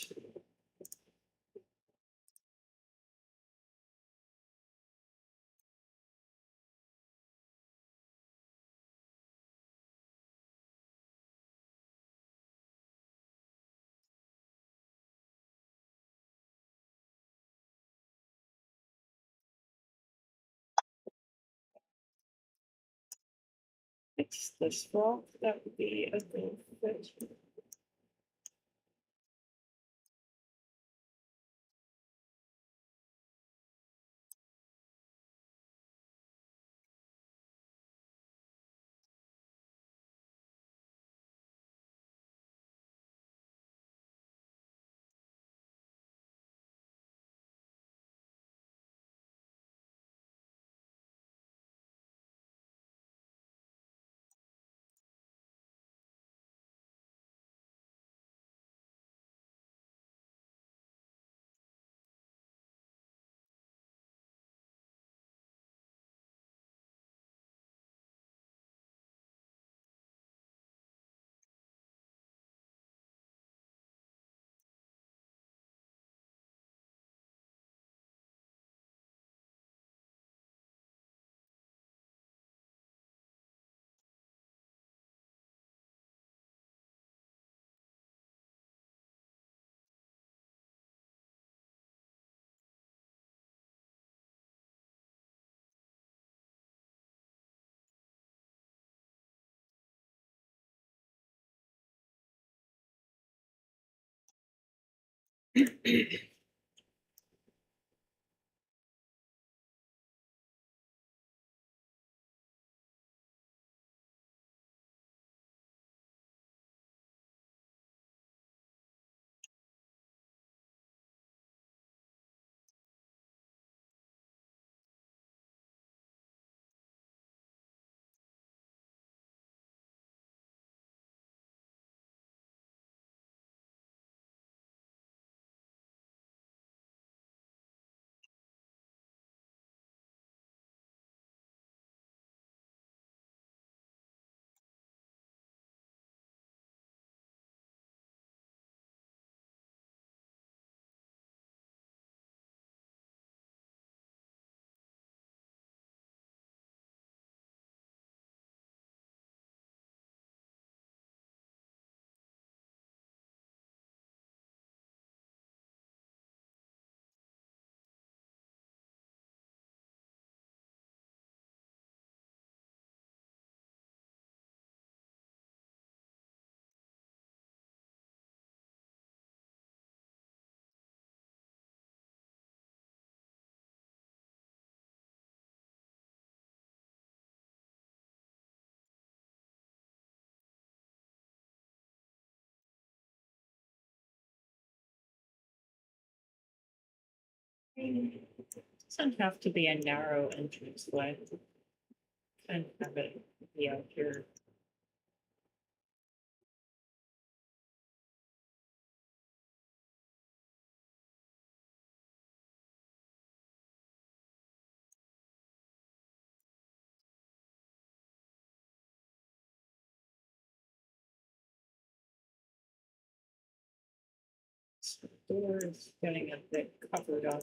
Fix this rock. That would be a good fit. Doesn't have to be a narrow entranceway. And have it be out here. So the door is getting a bit covered up.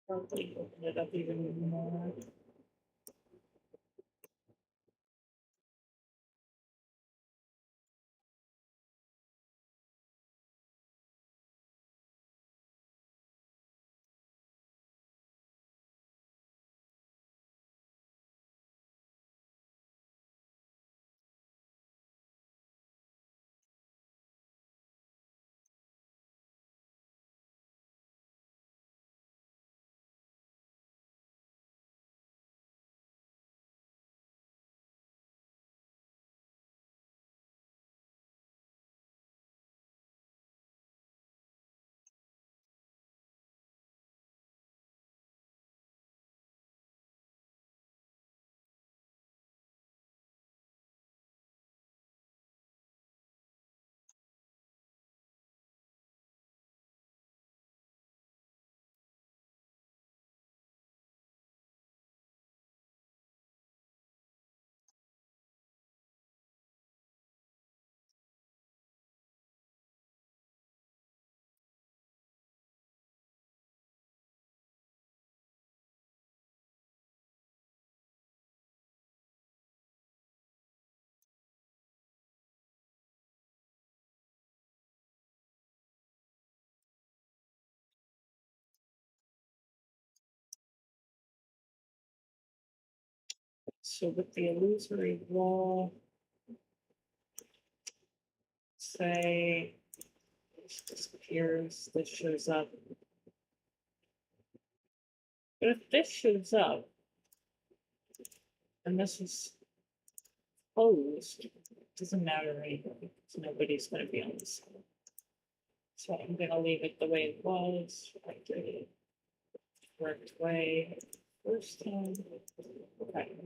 Probably open it up even more. So with the illusory wall, say this disappears, this shows up. But if this shows up, and this is closed, it doesn't matter anymore because nobody's going to be on this. So I'm going to leave it the way it was. I did it the correct way first time. Okay.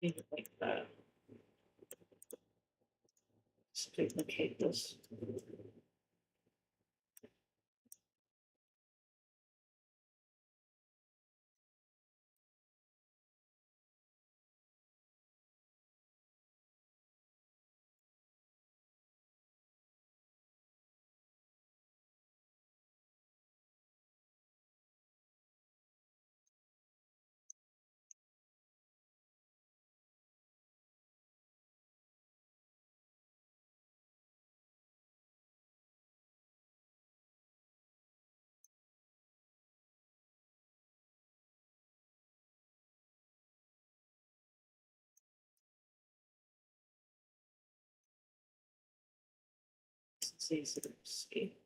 Leave it like that. Just duplicate this. It's easy to see.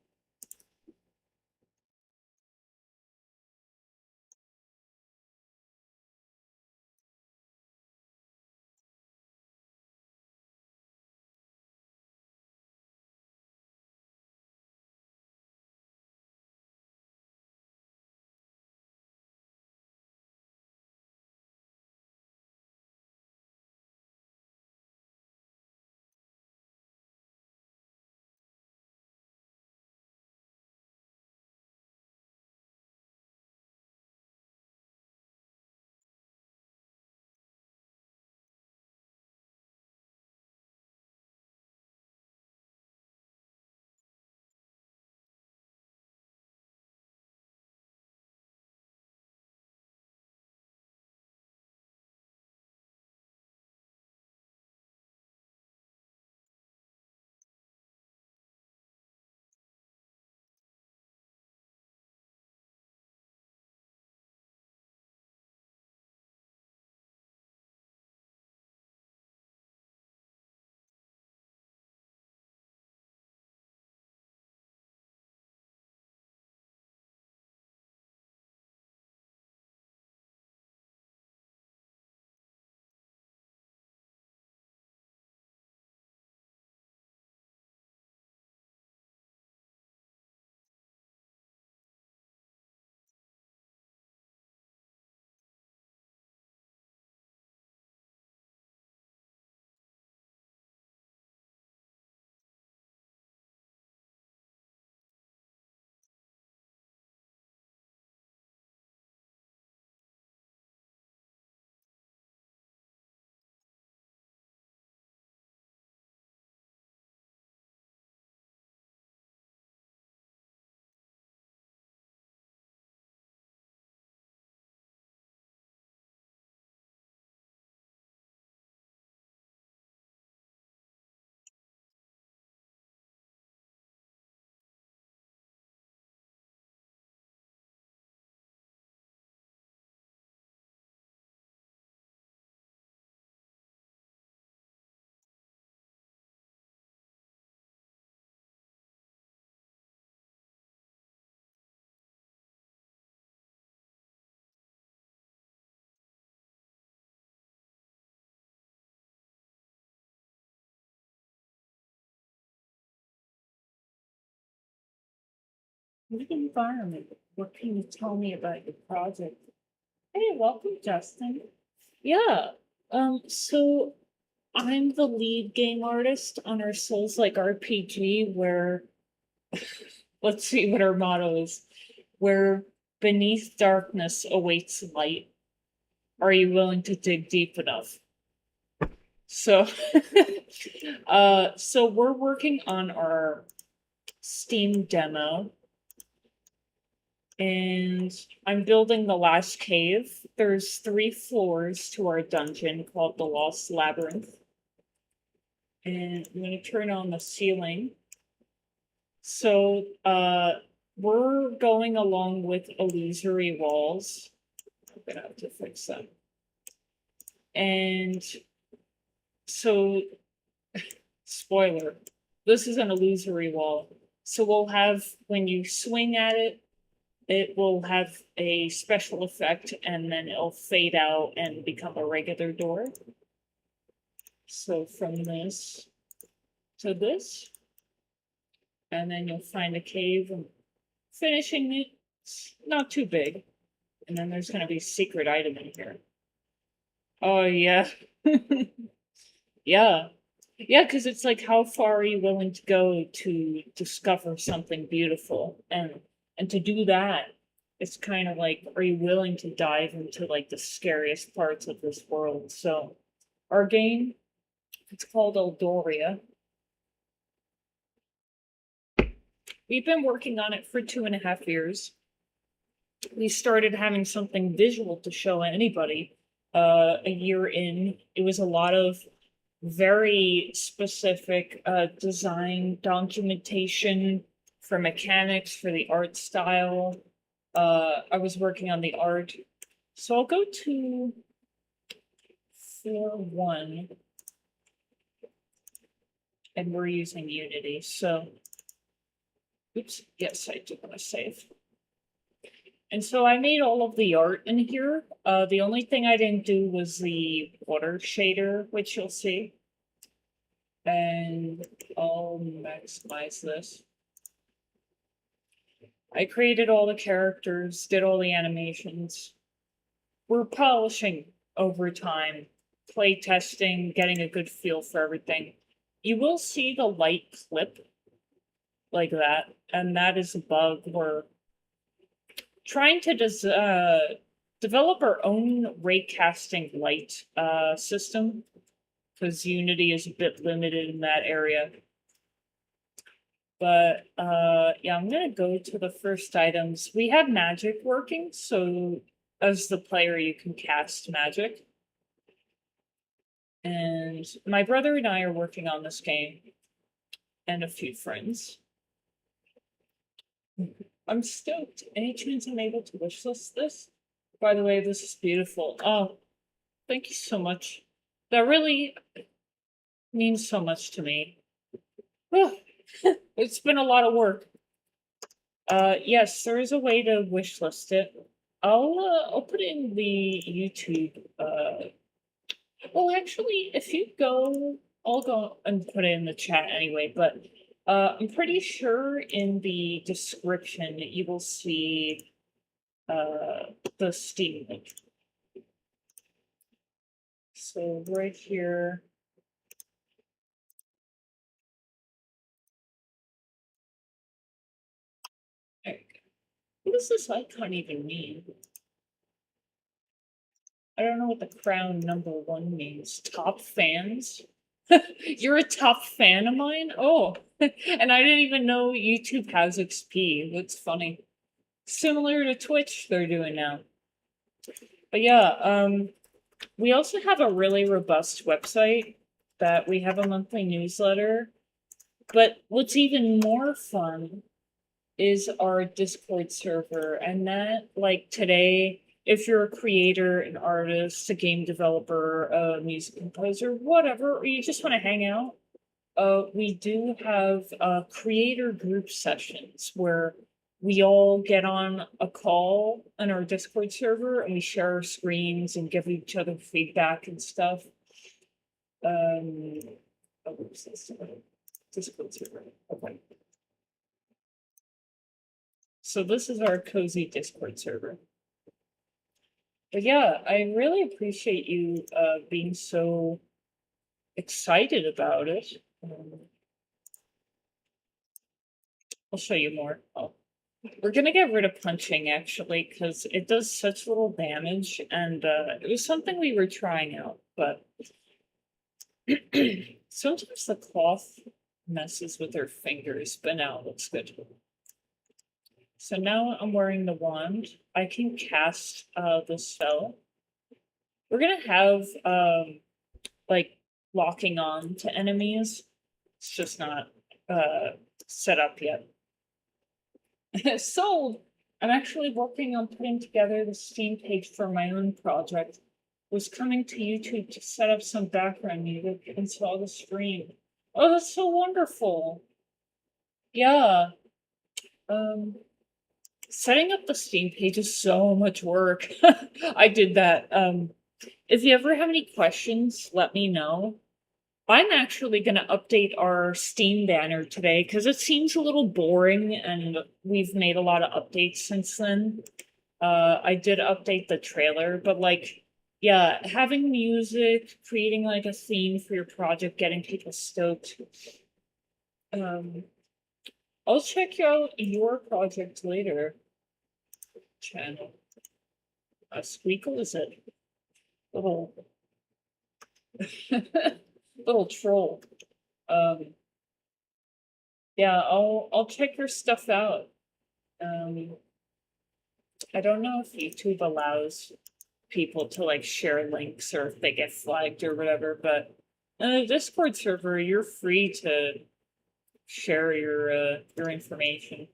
What environment? What can you tell me about your project? Hey, welcome, Justin. Yeah. So I'm the lead game artist on our Souls-like RPG where let's see what our motto is. Where beneath darkness awaits light. Are you willing to dig deep enough? So so we're working on our Steam demo and I'm building the last cave. There's 3 floors to our dungeon called the Lost Labyrinth. And I'm going to turn on the ceiling. So, we're going along with illusory walls. I'm gonna have to fix that. And so, spoiler, this is an illusory wall. So we'll have, when you swing at it, it will have a special effect and then it'll fade out and become a regular door. So from this to this, and then you'll find a cave and finishing it. It's not too big. And then there's going to be a secret item in here. Oh, yeah. Yeah. Yeah, because it's like, how far are you willing to go to discover something beautiful? And to do that, it's kind of like, are you willing to dive into like the scariest parts of this world? So our game, it's called Eldoria. We've been working on it for 2.5 years. We started having something visual to show anybody a year in. It was a lot of very specific design documentation for mechanics, for the art style. I was working on the art. So I'll go to floor 1. And we're using Unity. So, oops, yes, I do want to save. And so I made all of the art in here. The only thing I didn't do was the water shader, which you'll see. And I'll maximize this. I created all the characters, did all the animations. We're polishing over time, play testing, getting a good feel for everything. You will see the light clip like that, and that is a bug. We're trying to develop our own raycasting light system because Unity is a bit limited in that area. But yeah, I'm gonna go to the first items. We have magic working, so as the player you can cast magic. And my brother and I are working on this game, and a few friends. I'm stoked. Any chance I'm able to wishlist this? By the way, this is beautiful. Oh, thank you so much. That really means so much to me. Oh, it's been a lot of work. Yes, there is a way to wishlist it. I'll put it in the YouTube. Well, actually, if you go, I'll go and put it in the chat anyway. But I'm pretty sure in the description you will see the Steam link. So right here. There you go. What does this icon even mean? I don't know what the crown #1 means. Top fans? You're a top fan of mine? Oh, and I didn't even know YouTube has XP. That's funny. Similar to Twitch, they're doing now. But yeah, we also have a really robust website that we have a monthly newsletter. But what's even more fun is our Discord server. And that, like today, if you're a creator, an artist, a game developer, a music composer, whatever, or you just want to hang out, we do have creator group sessions where we all get on a call on our Discord server and we share our screens and give each other feedback and stuff. Oh, what's this? Discord server. Okay. So this is our cozy Discord server. But yeah, I really appreciate you being so excited about it. I'll show you more. Oh. We're gonna get rid of punching actually, because it does such little damage, and it was something we were trying out, but sometimes the cloth messes with her fingers, but now it looks good. So now I'm wearing the wand. I can cast the spell. We're gonna have like locking on to enemies. It's just not set up yet. So I'm actually working on putting together the Steam page for my own project. Was coming to YouTube to set up some background music and saw the stream. Oh, that's so wonderful. Yeah. Um Setting up the Steam page is so much work. I did that. If you ever have any questions, let me know. I'm actually going to update our Steam banner today because it seems a little boring and we've made a lot of updates since then. I did update the trailer, but like, yeah, having music, creating like a theme for your project, getting people stoked. I'll check out your project later. Channel. A squeakle, is it? Little little troll. Yeah, I'll check your stuff out. I don't know if YouTube allows people to like share links or if they get flagged or whatever, but in the Discord server, you're free to share your information.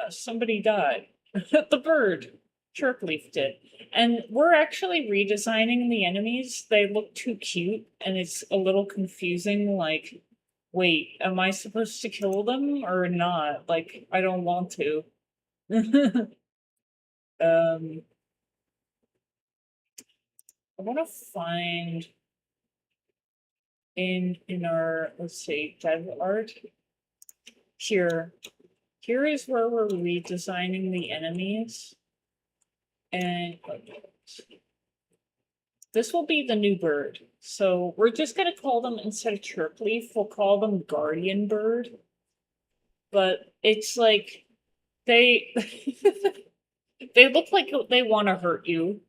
Somebody died. The bird. Chirpleaf did. And we're actually redesigning the enemies. They look too cute, and it's a little confusing. Like, wait, am I supposed to kill them or not? Like, I don't want to. I want to find in our, let's see, dev art. Here. Here is where we're redesigning the enemies. And this will be the new bird. So we're just going to call them, instead of Chirpleaf, we'll call them Guardian Bird. But it's like, they they look like they want to hurt you.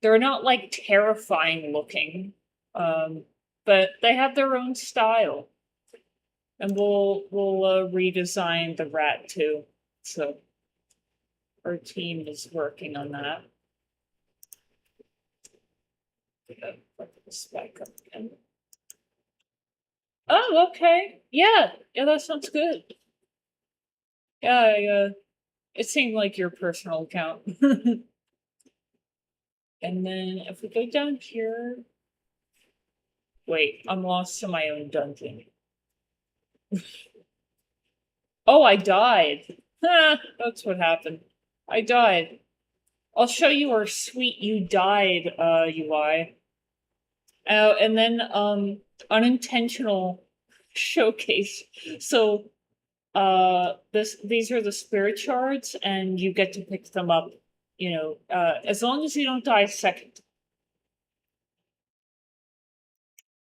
They're not like terrifying looking. But they have their own style. And we'll redesign the rat too. So our team is working on that. Spike up again. Oh, okay. Yeah, that sounds good. Yeah, it seemed like your personal account. And then if we go down here, wait, I'm lost to my own dungeon. Oh, I died. That's what happened. I died. I'll show you our sweet you died UI. And then unintentional showcase. So these are the spirit shards and you get to pick them up, you know, as long as you don't die second.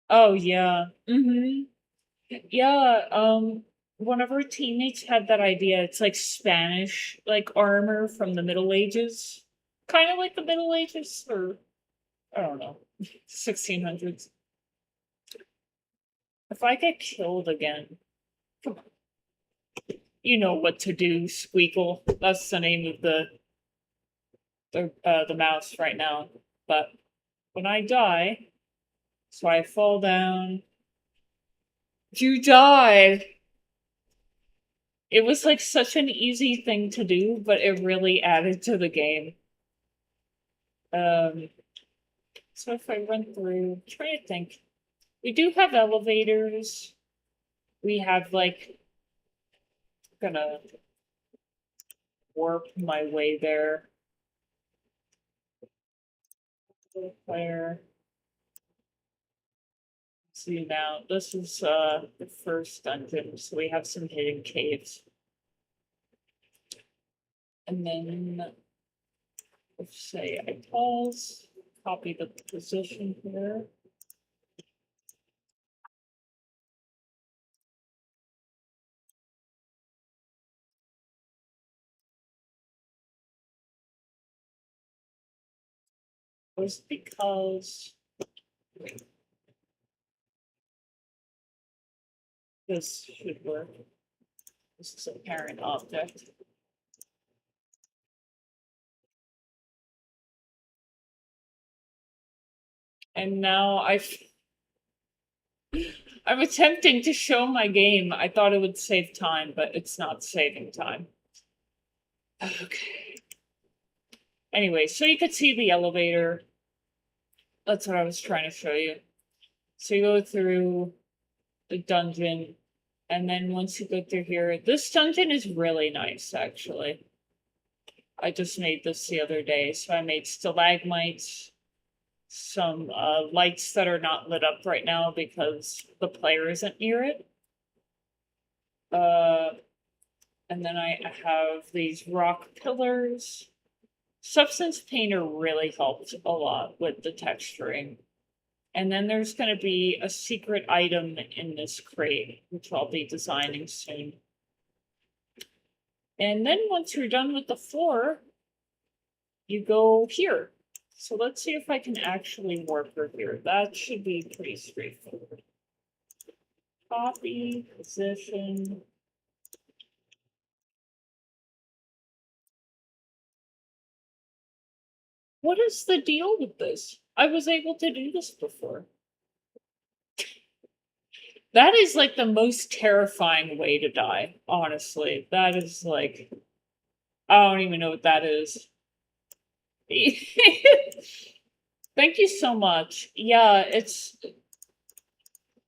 Oh yeah. Mm-hmm. Yeah, one of our teammates had that idea. It's like Spanish like armor from the Middle Ages. Kind of like the Middle Ages, or I don't know. 1600s. If I get killed again, come on. You know what to do, Squeakle. That's the name of the mouse right now. But when I die, so I fall down. You died. It was like such an easy thing to do, but it really added to the game. So if I run through, try to think. We do have elevators. We have like, gonna warp my way there. Fire. zoom out. This is the first dungeon, so we have some hidden caves. And then let's say I pause, copy the position here. Was because this should work. This is a parent object. And now I'm attempting to show my game. I thought it would save time, but it's not saving time. Okay. Anyway, so you could see the elevator. That's what I was trying to show you. So you go through the dungeon, and then once you go through here, this dungeon is really nice, actually. I just made this the other day, so I made stalagmites, some lights that are not lit up right now because the player isn't near it. And then I have these rock pillars. Substance Painter really helped a lot with the texturing. And then there's going to be a secret item in this crate, which I'll be designing soon. And then once you're done with the floor, you go here. So let's see if I can actually warp her here. That should be pretty straightforward. Copy, position. What is the deal with this? I was able to do this before. That is like the most terrifying way to die, honestly. That is like, I don't even know what that is. Thank you so much. Yeah,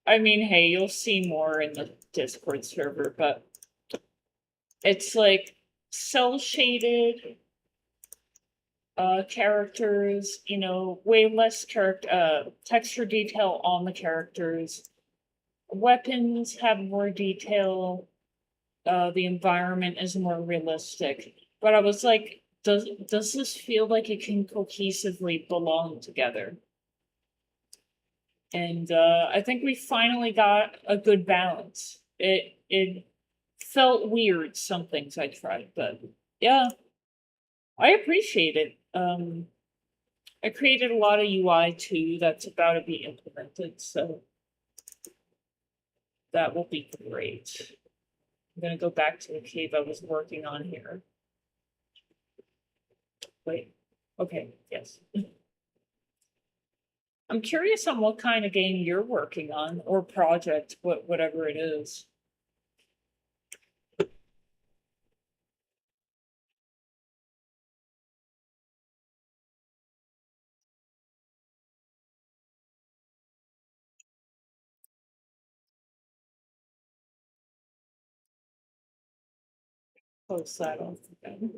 I mean, hey, you'll see more in the Discord server, but it's like cell shaded characters, you know, way less texture detail on the characters. Weapons have more detail. The environment is more realistic. But I was like, does this feel like it can cohesively belong together? And I think we finally got a good balance. It felt weird, some things I tried, but yeah, I appreciate it. I created a lot of UI too that's about to be implemented, so that will be great. I'm gonna go back to the cave I was working on here. Wait, okay, yes. I'm curious on what kind of game you're working on, or project, whatever it is. Close that off again.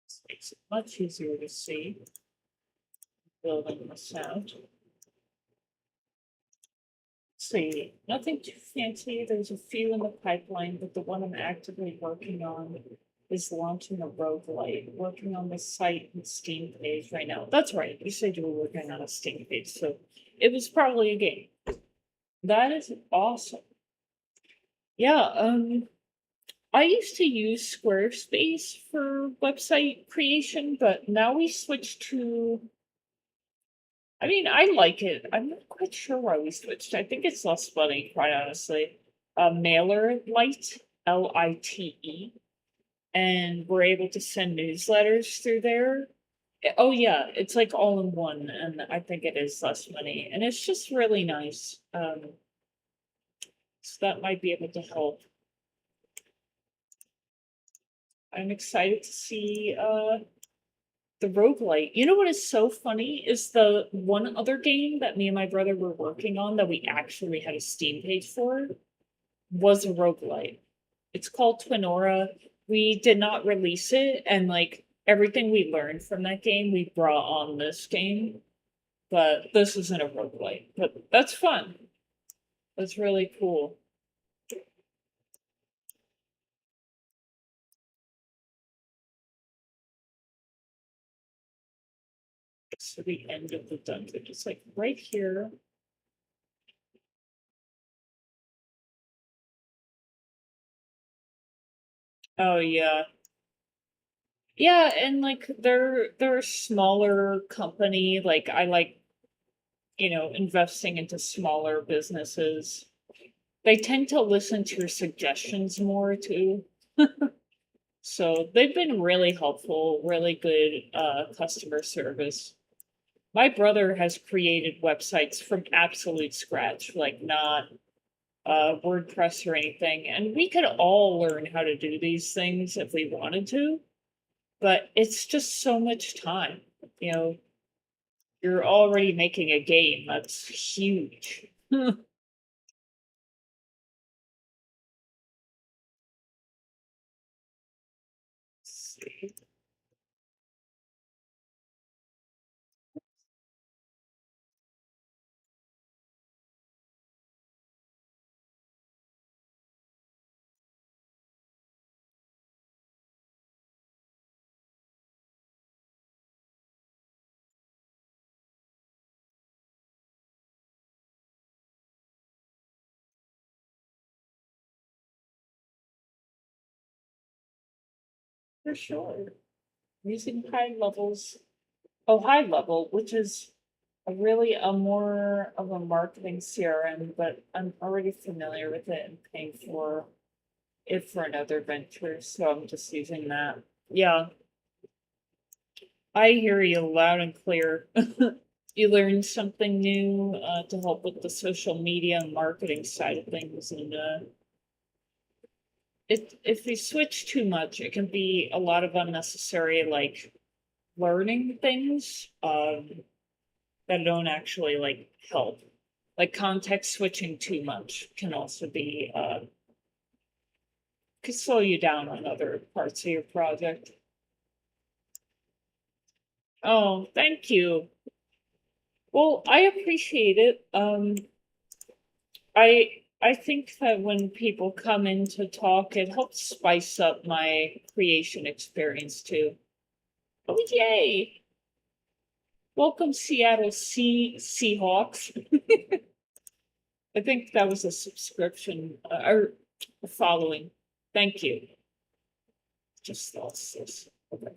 This makes it much easier to see. Building this out. See, nothing too fancy. There's a few in the pipeline, but the one I'm actively working on is launching a roguelite, working on the site and Steam page right now. That's right, you said you were working on a Steam page, so it was probably a game. That is awesome. Yeah, I used to use Squarespace for website creation, but now we switched to. I mean, I like it. I'm not quite sure why we switched. I think it's less funny, quite honestly. Mailer Lite, Lite, and we're able to send newsletters through there. Oh yeah, it's like all in one, and I think it is less money, and it's just really nice. So that might be able to help. I'm excited to see the roguelite. You know what is so funny is the one other game that me and my brother were working on that we actually had a Steam page for was a roguelite. It's called Twinora. We did not release it, and like everything we learned from that game we brought on this game. But this isn't a roguelite. But that's fun. That's really cool. So the end of the dungeon. It's like right here. Oh yeah. Yeah, and like they're a smaller company. Like I like, investing into smaller businesses. They tend to listen to your suggestions more too. So they've been really helpful, really good customer service. My brother has created websites from absolute scratch, like not WordPress or anything. And we could all learn how to do these things if we wanted to, but it's just so much time. You know, you're already making a game that's huge. For sure. Using high level, which is a more of a marketing CRM, but I'm already familiar with it and paying for it for another venture, so I'm just using that. Yeah, I hear you loud and clear. You learned something new to help with the social media and marketing side of things, and if we switch too much, it can be a lot of unnecessary like learning things that don't actually like help. Like context switching too much can also be could slow you down on other parts of your project. Oh, thank you. Well, I appreciate it. I think that when people come in to talk, it helps spice up my creation experience too. Oh yay! Welcome Seattle Seahawks. I think that was a subscription or a following. Thank you. Just lost this. Okay.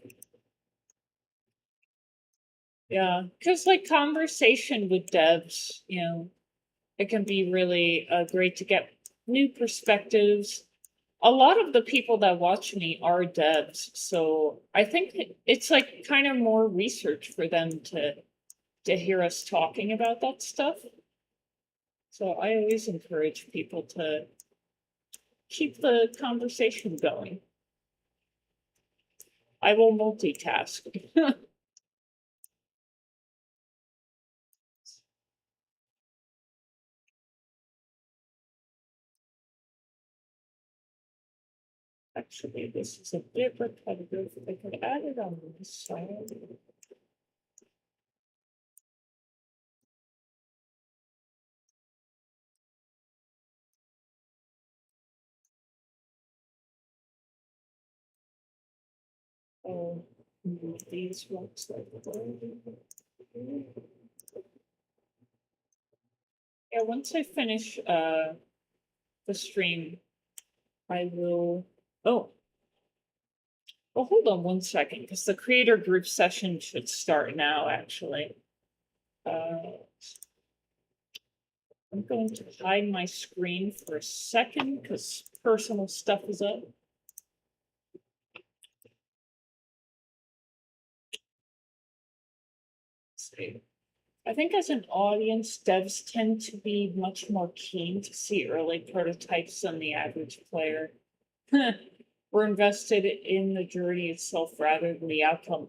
Yeah, because like conversation with devs, it can be really great to get new perspectives. A lot of the people that watch me are devs, so I think it's like kind of more research for them to hear us talking about that stuff. So I always encourage people to keep the conversation going. I will multitask. Actually, this is a bit repetitive. I could add it on this side. Oh, these ones like yeah, once I finish the stream, I will Oh, well, hold on one second, because the creator group session should start now, actually. I'm going to hide my screen for a second because personal stuff is up. Let's see. I think as an audience, devs tend to be much more keen to see early prototypes than the average player. We're invested in the journey itself rather than the outcome.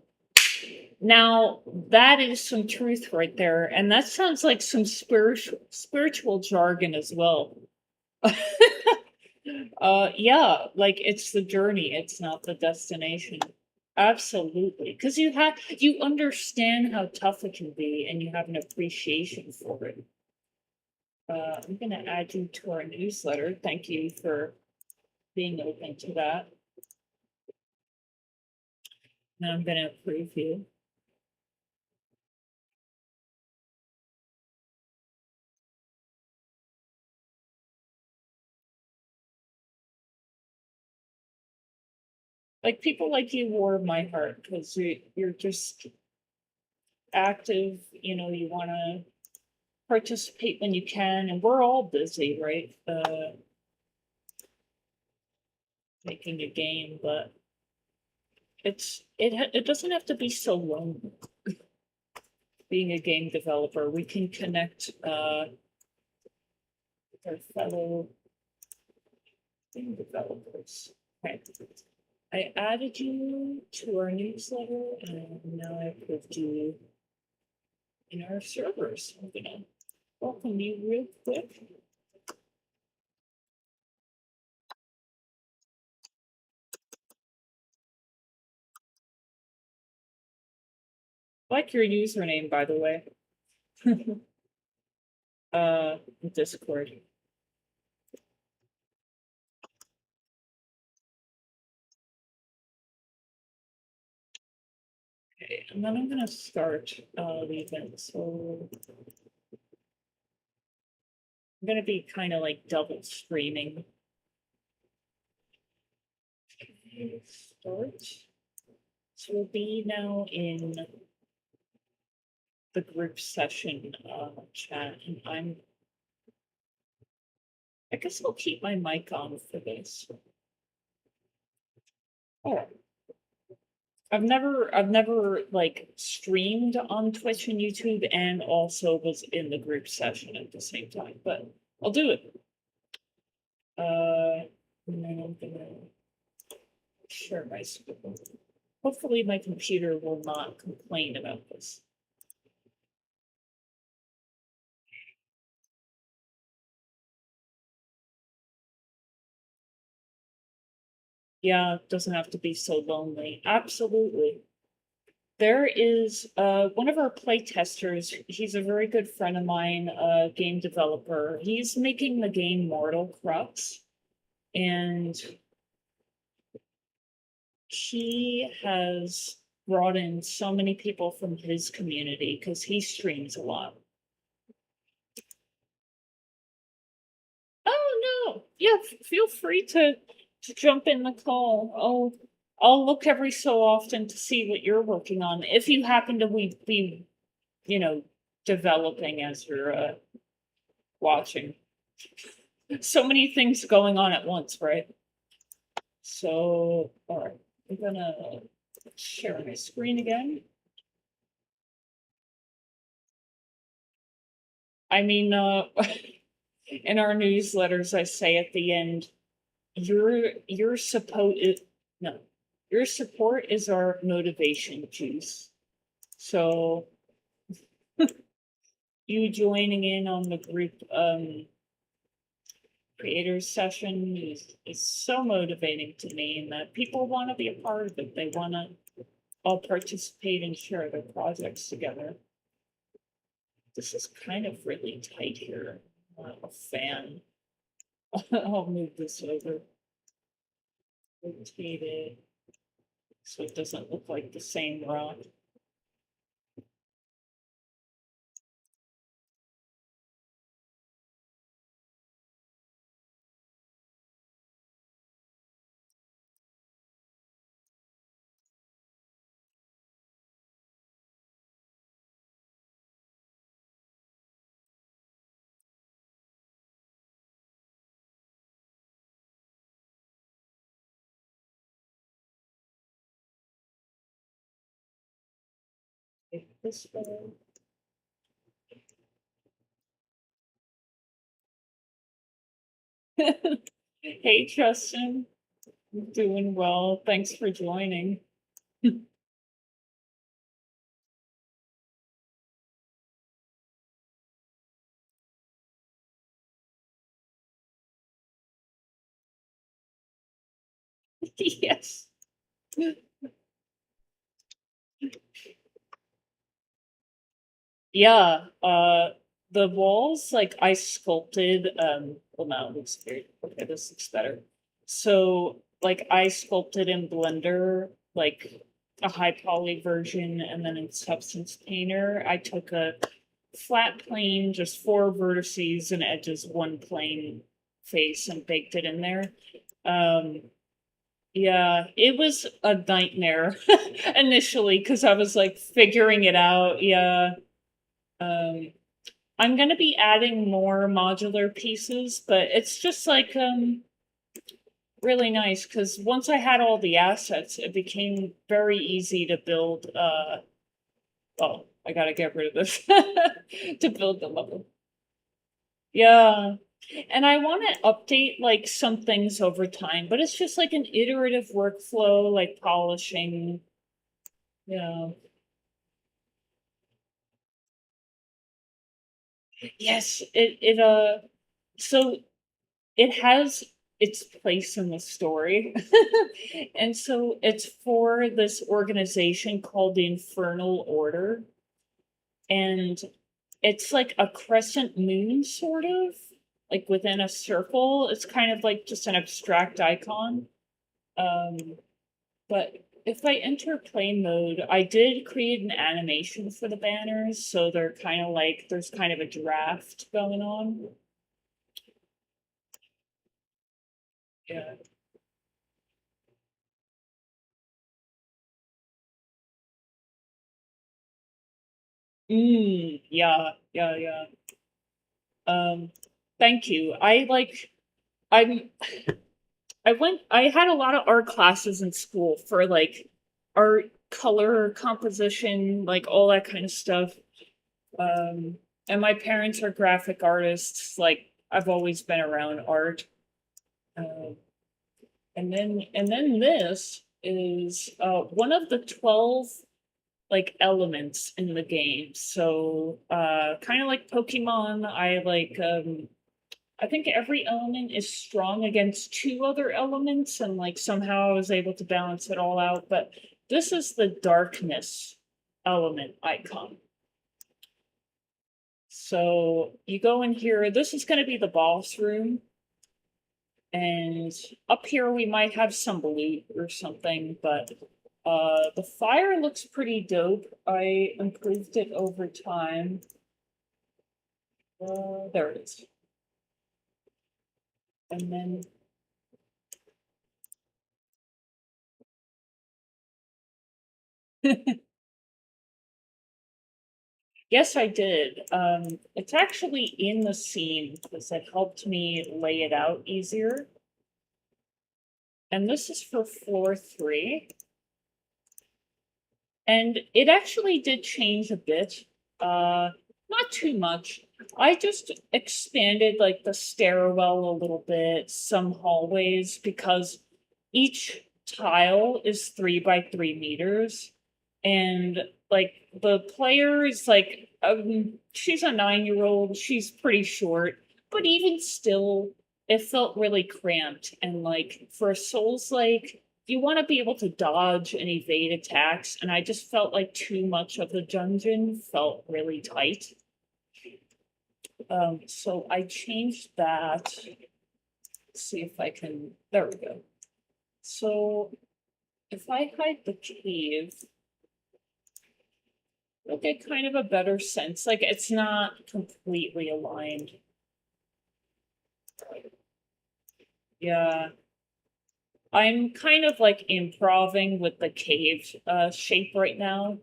Now, that is some truth right there, and that sounds like some spiritual jargon as well. Yeah, like it's the journey, it's not the destination. Absolutely, because you understand how tough it can be, and you have an appreciation for it. I'm gonna add you to our newsletter. Thank you for being open to that. And I'm gonna approve you. Like people like you warm my heart because you're just active. You want to participate when you can, and we're all busy, right? Making a game, but it doesn't have to be so lonely. Being a game developer, we can connect with our fellow game developers. Okay. I added you to our newsletter, and now I put you in our servers. I'm gonna welcome you real quick. Like your username, by the way. Discord. Okay, and then I'm gonna start the event. So I'm gonna be kind of like double streaming. Okay, start. So we'll be now in the group session chat, and I guess I'll keep my mic on for this. Oh, I've never like streamed on Twitch and YouTube and also was in the group session at the same time, but I'll do it. And then I'm gonna share my screen. Hopefully my computer will not complain about this. Yeah, it doesn't have to be so lonely. Absolutely. There is one of our play testers. He's a very good friend of mine, a game developer. He's making the game Mortal Crux, and he has brought in so many people from his community because he streams a lot. Oh no! Yeah, feel free to jump in the call. I'll look every so often to see what you're working on. If you happen to be developing as you're watching. So many things going on at once, right? So, all right, I'm gonna share my screen again. I mean, in our newsletters, I say at the end, your support is no, your support is our motivation juice. So you joining in on the group creators session is so motivating to me, and that people want to be a part of it. They want to all participate and share their projects together. This is kind of really tight here. A fan. I'll move this over. Rotate it so it doesn't look like the same rock. Like this way. Hey, Justin. I'm doing well. Thanks for joining. Yes. Yeah. The walls, like I sculpted, well now it looks weird. Okay, this looks better. So like I sculpted in Blender, like a high poly version, and then in Substance Painter, I took a flat plane, just four vertices and edges, one plane face, and baked it in there. Um, yeah, it was a nightmare initially because I was like figuring it out. Yeah. Um, I'm gonna be adding more modular pieces, but it's just like really nice because once I had all the assets, it became very easy to build oh, I gotta get rid of this to build the level. Yeah. And I want to update like some things over time, but it's just like an iterative workflow, like polishing. Yeah. Yes, so it has its place in the story. And so it's for this organization called the Infernal Order, and it's like a crescent moon sort of, like within a circle. It's kind of like just an abstract icon. Um but if I enter play mode, I did create an animation for the banners, so they're kind of like there's kind of a draft going on. Yeah. Yeah, yeah, yeah. Um, Thank you. I'm I had a lot of art classes in school for like art, color, composition, like all that kind of stuff. Um, and my parents are graphic artists. Like I've always been around art. Um, and then this is one of the 12 like elements in the game. So kind of like Pokemon, I think every element is strong against two other elements, and like somehow I was able to balance it all out. But this is the darkness element icon. So you go in here, this is going to be the boss room. And up here we might have some loot or something, but the fire looks pretty dope. I improved it over time. There it is. And then yes, I did. It's actually in the scene because it helped me lay it out easier. And this is for floor 3. And it actually did change a bit. Not too much. I just expanded like the stairwell a little bit, some hallways, because each tile is 3 by 3 meters. And like the player is like, she's a 9-year old, she's pretty short, but even still, it felt really cramped. And like for Souls like, you want to be able to dodge and evade attacks, and I just felt like too much of the dungeon felt really tight. So I changed that. Let's see if I can. There we go. So if I hide the cave, you'll get kind of a better sense. Like it's not completely aligned. Yeah. I'm kind of like improving with the cave shape right now,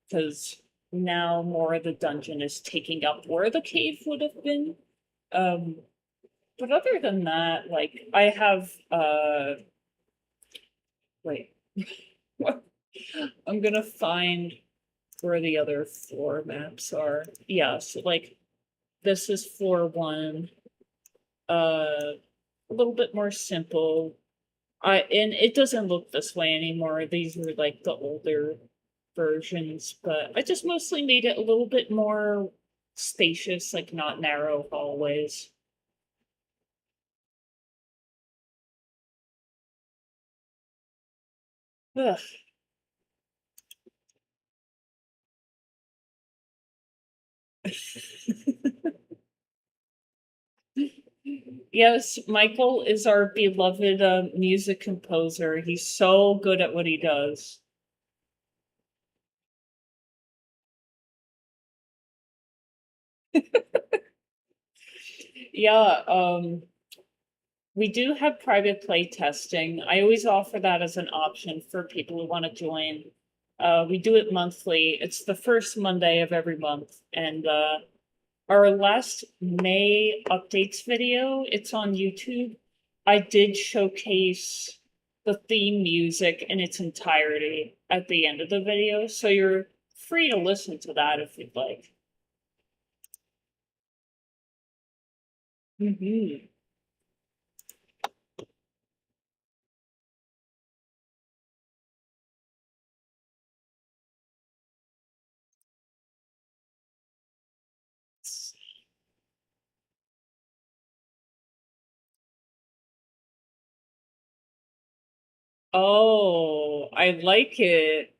because now more of the dungeon is taking up where the cave would have been. Um, but other than that, like I have wait. I'm gonna find where the other floor maps are. Yeah, so like this is floor one. A little bit more simple. And it doesn't look this way anymore. These are like the older versions, but I just mostly made it a little bit more spacious, like not narrow hallways. Ugh. Yes, Michael is our beloved music composer. He's so good at what he does. Yeah, we do have private play testing. I always offer that as an option for people who want to join. We do it monthly. It's the first Monday of every month. And our last May updates video, it's on YouTube. I did showcase the theme music in its entirety at the end of the video. So you're free to listen to that if you'd like. Hmm. Oh, I like it.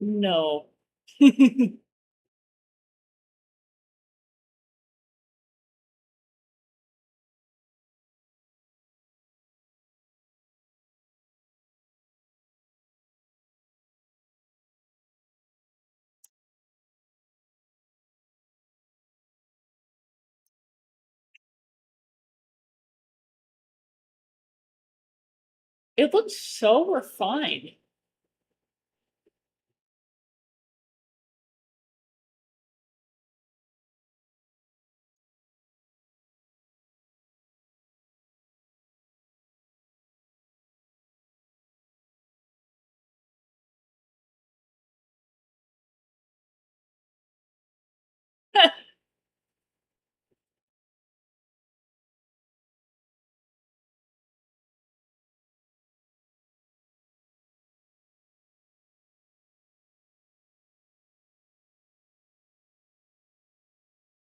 No. It looks so refined.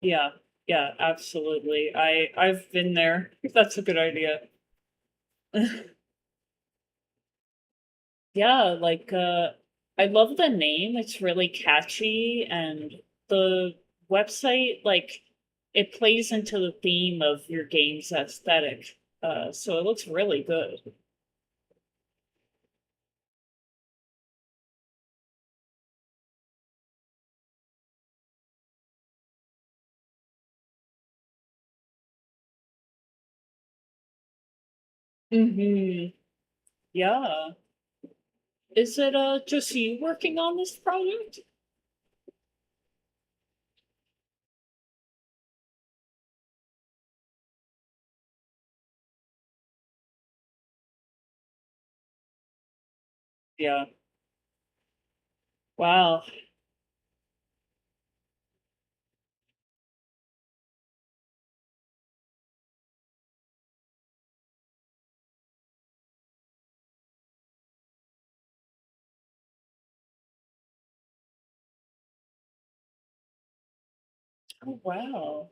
Yeah, yeah, absolutely. I've been there. That's a good idea. Yeah, like I love the name. It's really catchy and the website like it plays into the theme of your game's aesthetic. So it looks really good. Mhm. Yeah. Is it just you working on this project? Yeah. Wow. Oh wow.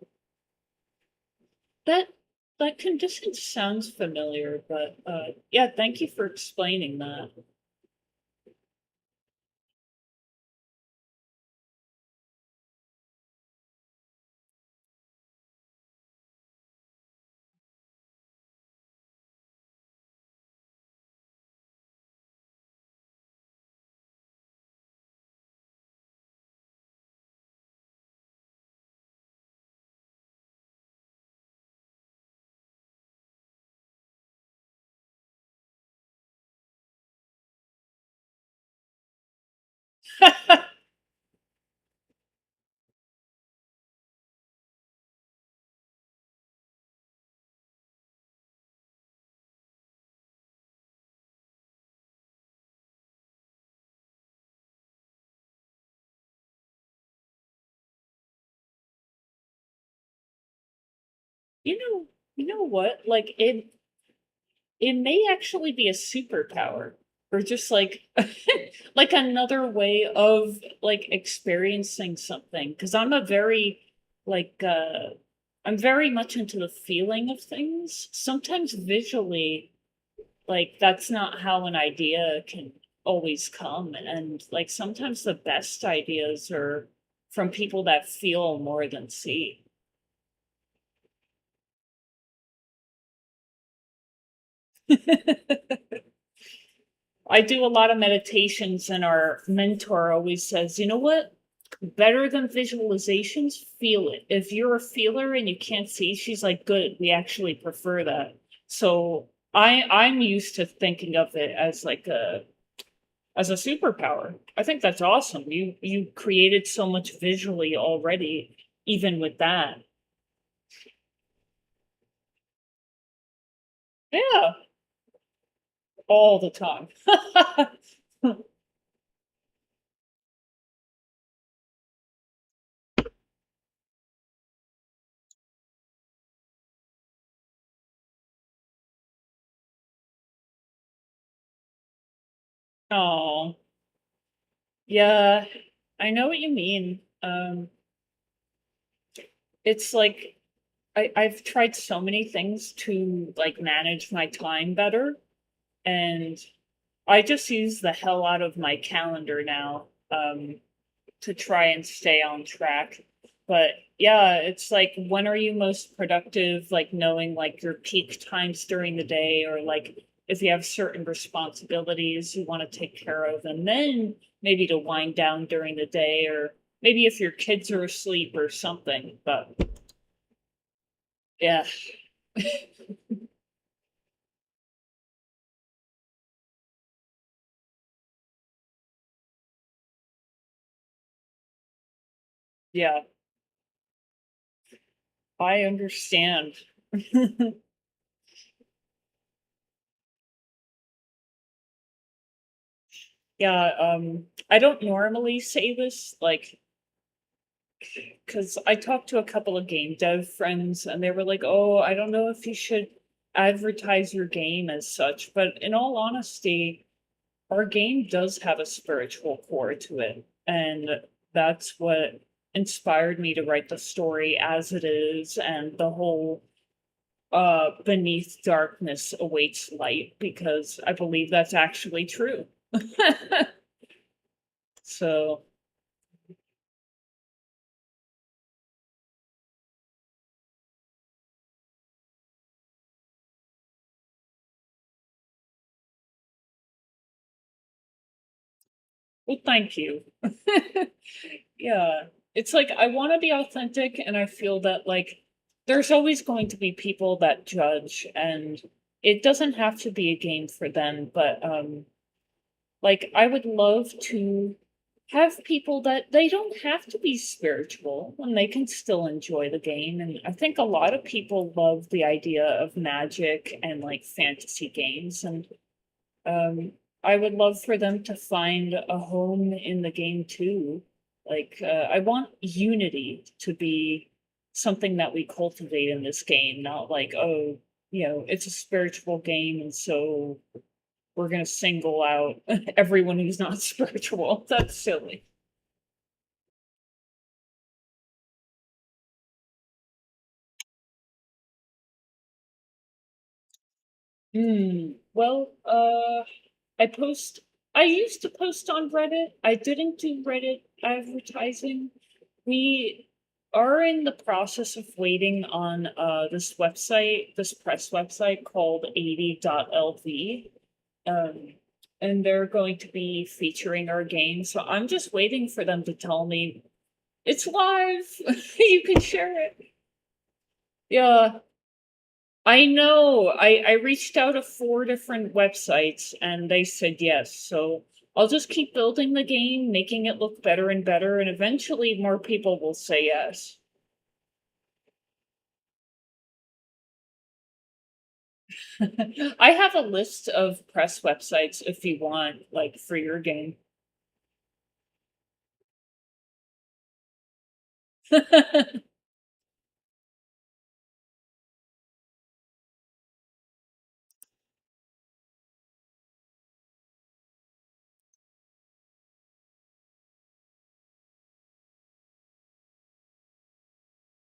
That that condition sounds familiar, but yeah, thank you for explaining that. You know what? Like it may actually be a superpower or just like like another way of like experiencing something because like I'm very much into the feeling of things. Sometimes visually like that's not how an idea can always come and like sometimes the best ideas are from people that feel more than see. I do a lot of meditations, and our mentor always says, you know what? Better than visualizations, feel it. If you're a feeler and you can't see, she's like, good, we actually prefer that. So I'm used to thinking of it as like a superpower. I think that's awesome. You created so much visually already, even with that. Yeah, all the time. Oh, yeah, I know what you mean. It's like I've tried so many things to like manage my time better, and I just use the hell out of my calendar now to try and stay on track. But yeah, it's like when are you most productive? Like knowing like your peak times during the day, or like if you have certain responsibilities you want to take care of, and then maybe to wind down during the day, or maybe if your kids are asleep or something. But yeah, yeah, I understand. Yeah, I don't normally say this, like, because I talked to a couple of game dev friends and they were like, oh, I don't know if you should advertise your game as such. But in all honesty, our game does have a spiritual core to it. And that's what inspired me to write the story as it is, and the whole beneath darkness awaits light, because I believe that's actually true. So, well, thank you. Yeah. It's like I want to be authentic, and I feel that like there's always going to be people that judge, and it doesn't have to be a game for them, but like I would love to have people that they don't have to be spiritual and they can still enjoy the game. And I think a lot of people love the idea of magic and like fantasy games, and I would love for them to find a home in the game too. Like, I want unity to be something that we cultivate in this game, not like, oh, it's a spiritual game, and so we're going to single out everyone who's not spiritual. That's silly. Well, I post. I used to post on Reddit. I didn't do Reddit advertising. We are in the process of waiting on this website, this press website called 80.lv. Um, and they're going to be featuring our game. So I'm just waiting for them to tell me it's live. You can share it. Yeah, I know. I reached out to 4 different websites and they said yes. So I'll just keep building the game, making it look better and better, and eventually more people will say yes. I have a list of press websites if you want, like for your game.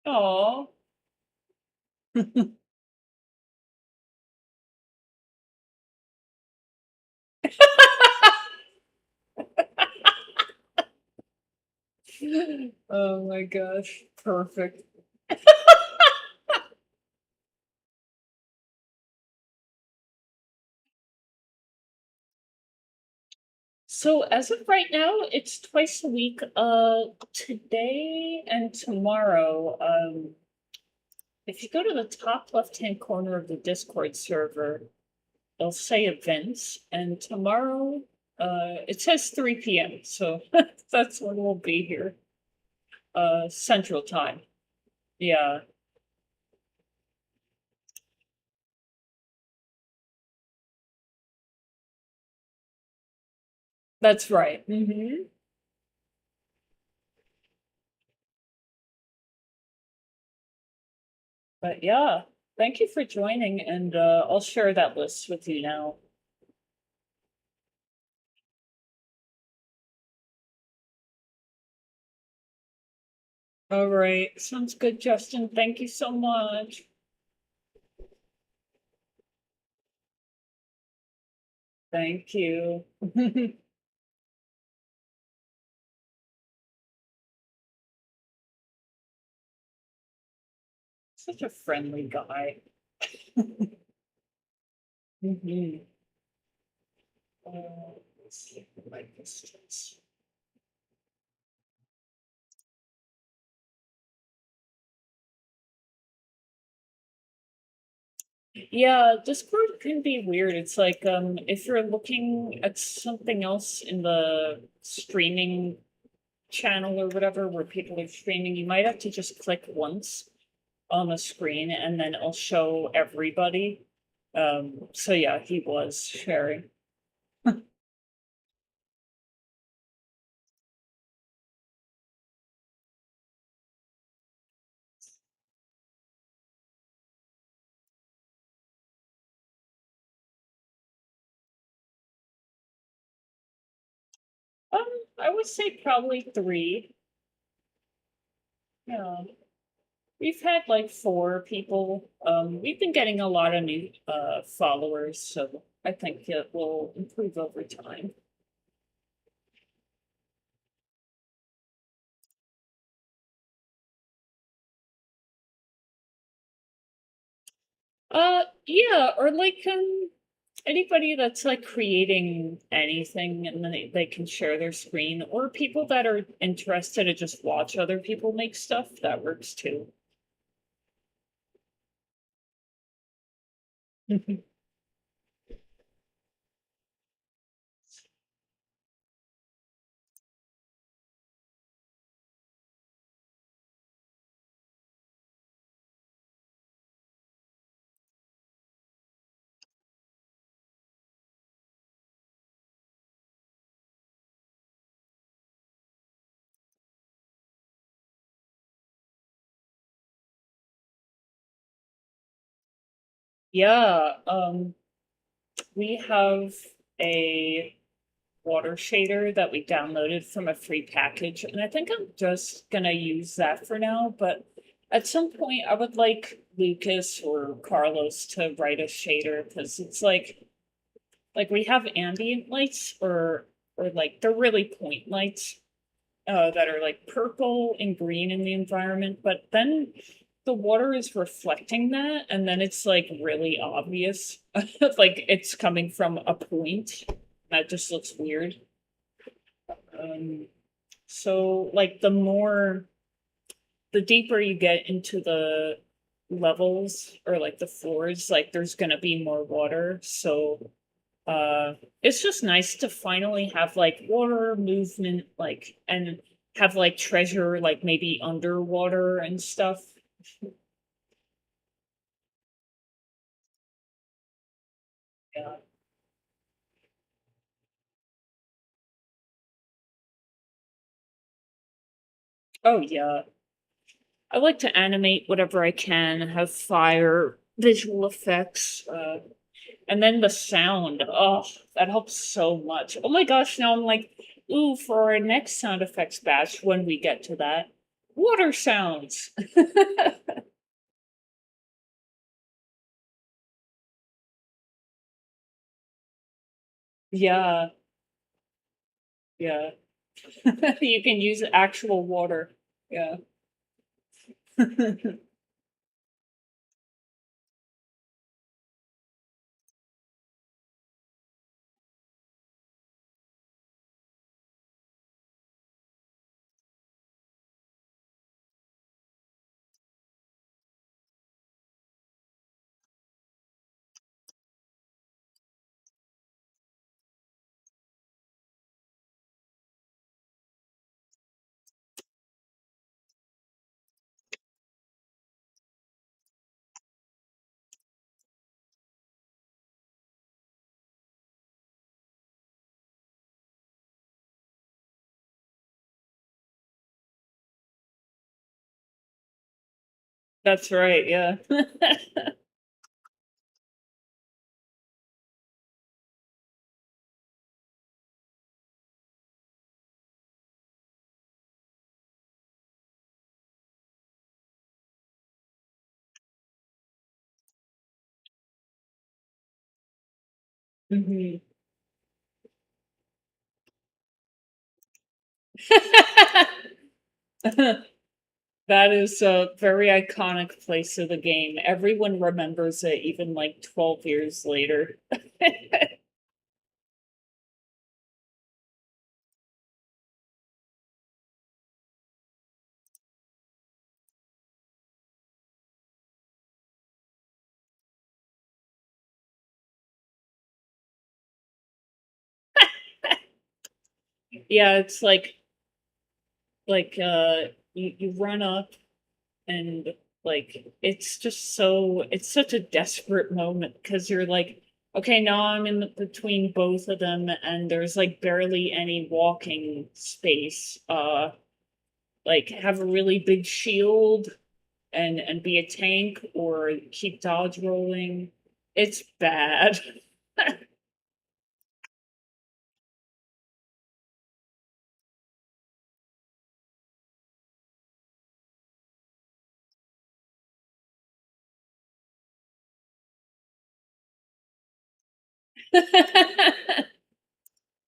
Aw. Oh my gosh. Perfect. So as of right now, it's twice a week. Today and tomorrow. If you go to the top left-hand corner of the Discord server, it'll say events, and tomorrow, it says 3 p.m. So that's when we'll be here. Central time. Yeah, that's right. But yeah, thank you for joining, and I'll share that list with you now. All right, sounds good, Justin. Thank you so much. Thank you. Such a friendly guy. hmm let's see, my distance. Yeah, Discord can be weird. It's like if you're looking at something else in the streaming channel or whatever where people are streaming, you might have to just click once on the screen and then it'll show everybody. So yeah, he was sharing. Um, I would say probably three. Yeah. We've had like four people. We've been getting a lot of new followers, so I think it will improve over time. Yeah, or like anybody that's like creating anything and then they can share their screen, or people that are interested to just watch other people make stuff, that works too. Yeah, we have a water shader that we downloaded from a free package, and I think I'm just gonna use that for now, but at some point I would like Lucas or Carlos to write a shader because it's like we have ambient lights or like they're really point lights that are like purple and green in the environment, but then the water is reflecting that and then it's like really obvious like it's coming from a point that just looks weird. um so like the deeper you get into the levels or like the floors, like there's gonna be more water. So it's just nice to finally have like water movement, like, and have like treasure like maybe underwater and stuff. Yeah. Oh yeah. I like to animate whatever I can, have fire, visual effects, and then the sound. Oh, that helps so much. Oh my gosh, now I'm like, ooh, for our next sound effects batch when we get to that. Water sounds. Yeah, yeah. You can use actual water. Yeah. That's right, yeah. Mhm. That is a very iconic place of the game. Everyone remembers it even, like, 12 years later. Yeah, it's you run up and, like, it's just it's such a desperate moment because 'cause you're like, "Okay, now I'm in between both of them, and there's, like, barely any walking space." Like, have a really big shield and be a tank or keep dodge rolling. It's bad.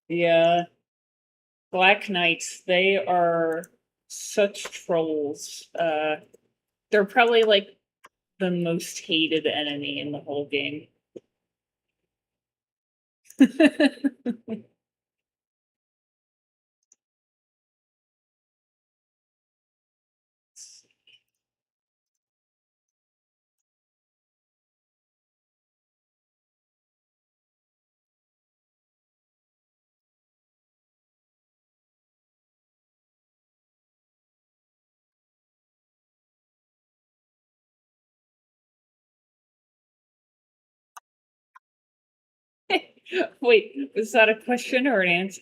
Yeah, Black Knights, they are such trolls. They're probably, like, the most hated enemy in the whole game. Wait, is that a question or an answer?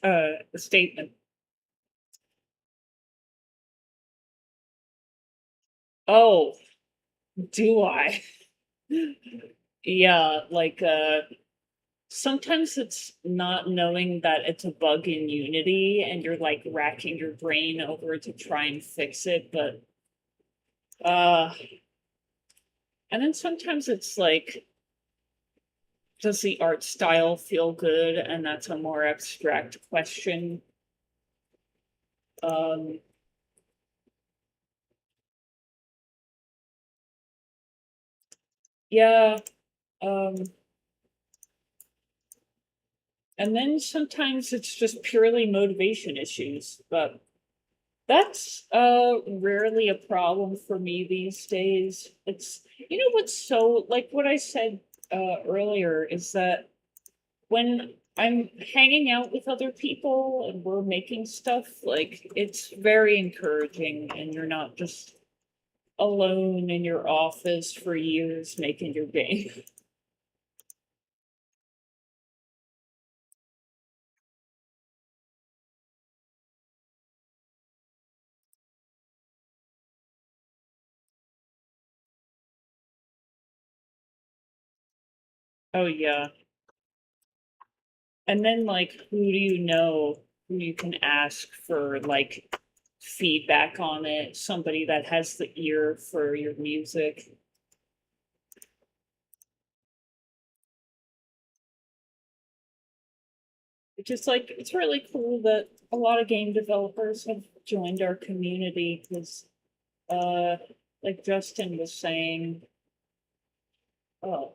A statement? Oh, do I? Yeah, like, sometimes it's not knowing that it's a bug in Unity and you're, like, racking your brain over to try and fix it, but, uh and then sometimes it's like, does the art style feel good? And that's a more abstract question. Um, yeah, um, and then sometimes it's just purely motivation issues, but that's rarely a problem for me these days. It's what's so like what I said earlier is that when I'm hanging out with other people and we're making stuff, like it's very encouraging and you're not just alone in your office for years making your game. Oh yeah. And then like who do you know who you can ask for like feedback on it, somebody that has the ear for your music. It's just like it's really cool that a lot of game developers have joined our community because uh like Justin was saying, oh,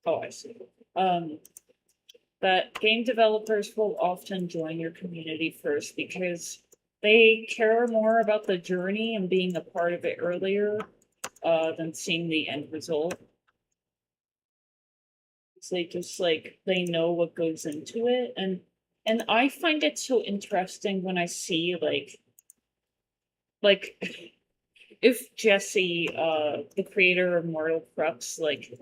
I see. Um that game developers will often join your community first because they care more about the journey and being a part of it earlier than seeing the end result. So they just like they know what goes into it, and I find it so interesting when I see like if Jesse, the creator of Mortal Crux, like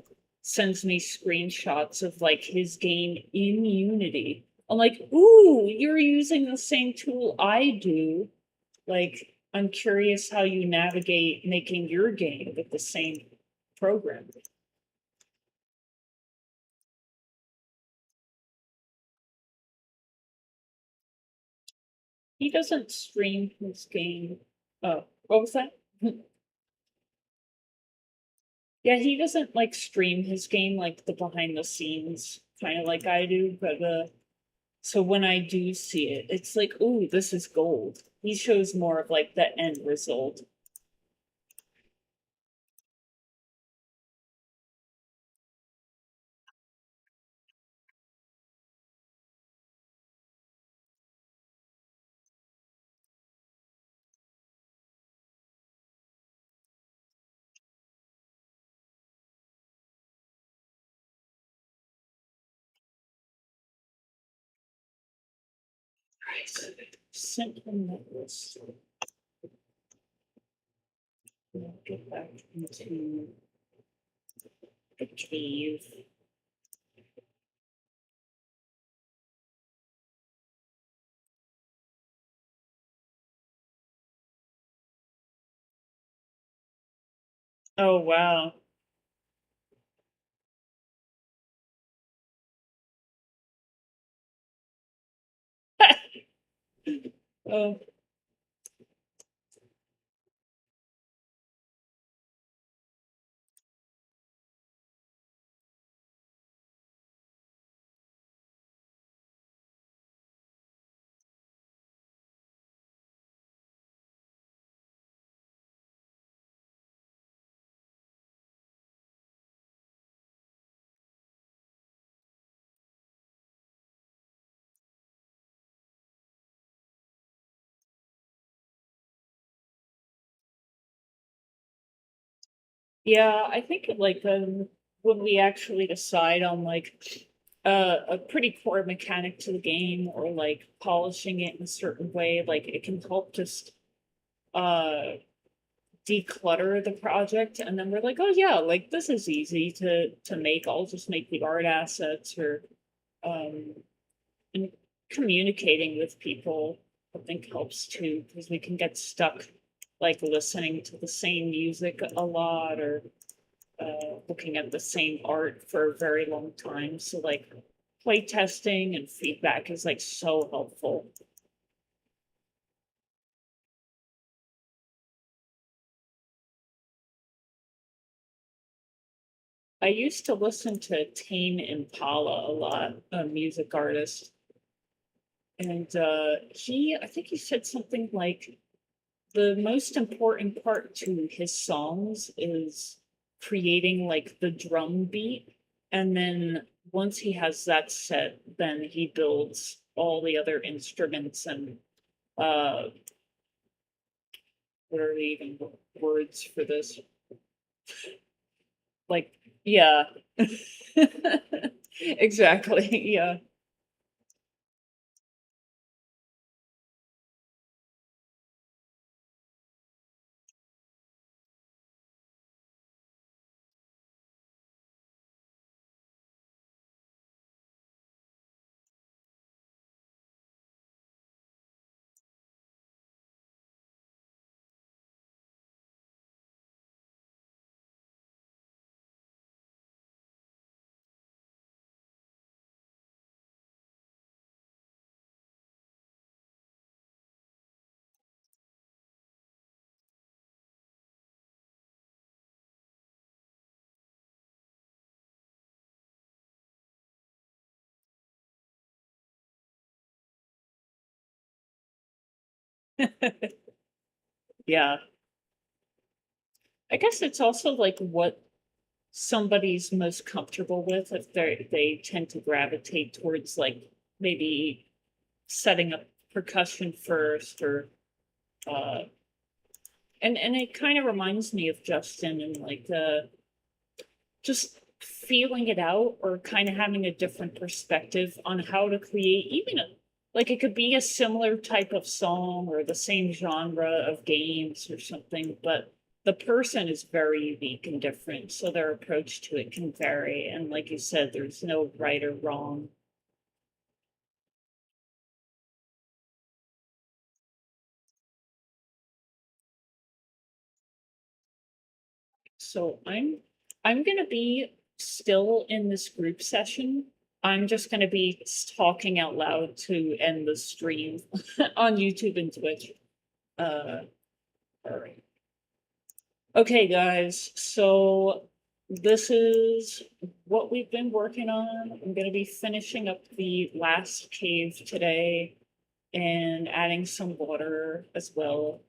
sends me screenshots of like his game in Unity. I'm like, ooh, you're using the same tool I do. Like, I'm curious how you navigate making your game with the same program. He doesn't stream his game. What was that? Yeah, he doesn't like stream his game like the behind the scenes kind of like I do, but so when I do see it, it's like, ooh, this is gold. He shows more of like the end result. Right. Sent him that list. Get back into the cave. Oh wow. Oh yeah, I think like when we actually decide on like a pretty core mechanic to the game or like polishing it in a certain way, like it can help just uh declutter the project, and then we're like, oh yeah, like this is easy to make. I'll just make the art assets or um and communicating with people I think helps too because we can get stuck like listening to the same music a lot or looking at the same art for a very long time. So like play testing and feedback is like so helpful. I used to listen to Tame Impala a lot, a music artist, and I think he said something like the most important part to his songs is creating like the drum beat, and then once he has that set, then he builds all the other instruments and uh what are the even words for this? Like, yeah. Exactly. Yeah. Yeah. I guess it's also like what somebody's most comfortable with if they tend to gravitate towards like maybe setting up percussion first or uh and it kind of reminds me of Justin and like just feeling it out or kind of having a different perspective on how to create even a like it could be a similar type of song or the same genre of games or something, but the person is very unique and different, so their approach to it can vary. And like you said, there's no right or wrong. So I'm gonna be still in this group session. I'm just gonna be talking out loud to end the stream on YouTube and Twitch. All right. Okay, guys. So this is what we've been working on. I'm gonna be finishing up the last cave today and adding some water as well.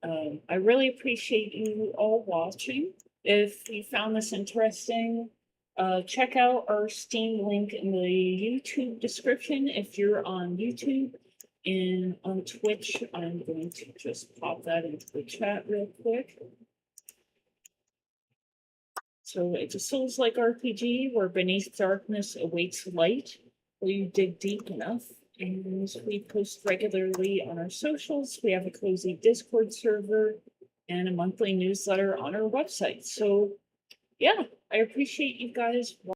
I really appreciate you all watching. If you found this interesting, check out our Steam link in the YouTube description if you're on YouTube. And on Twitch, I'm going to just pop that into the chat real quick. So it's a Souls-like RPG where beneath darkness awaits light. We dig deep enough, and we post regularly on our socials. We have a cozy Discord server and a monthly newsletter on our website. So, yeah, I appreciate you guys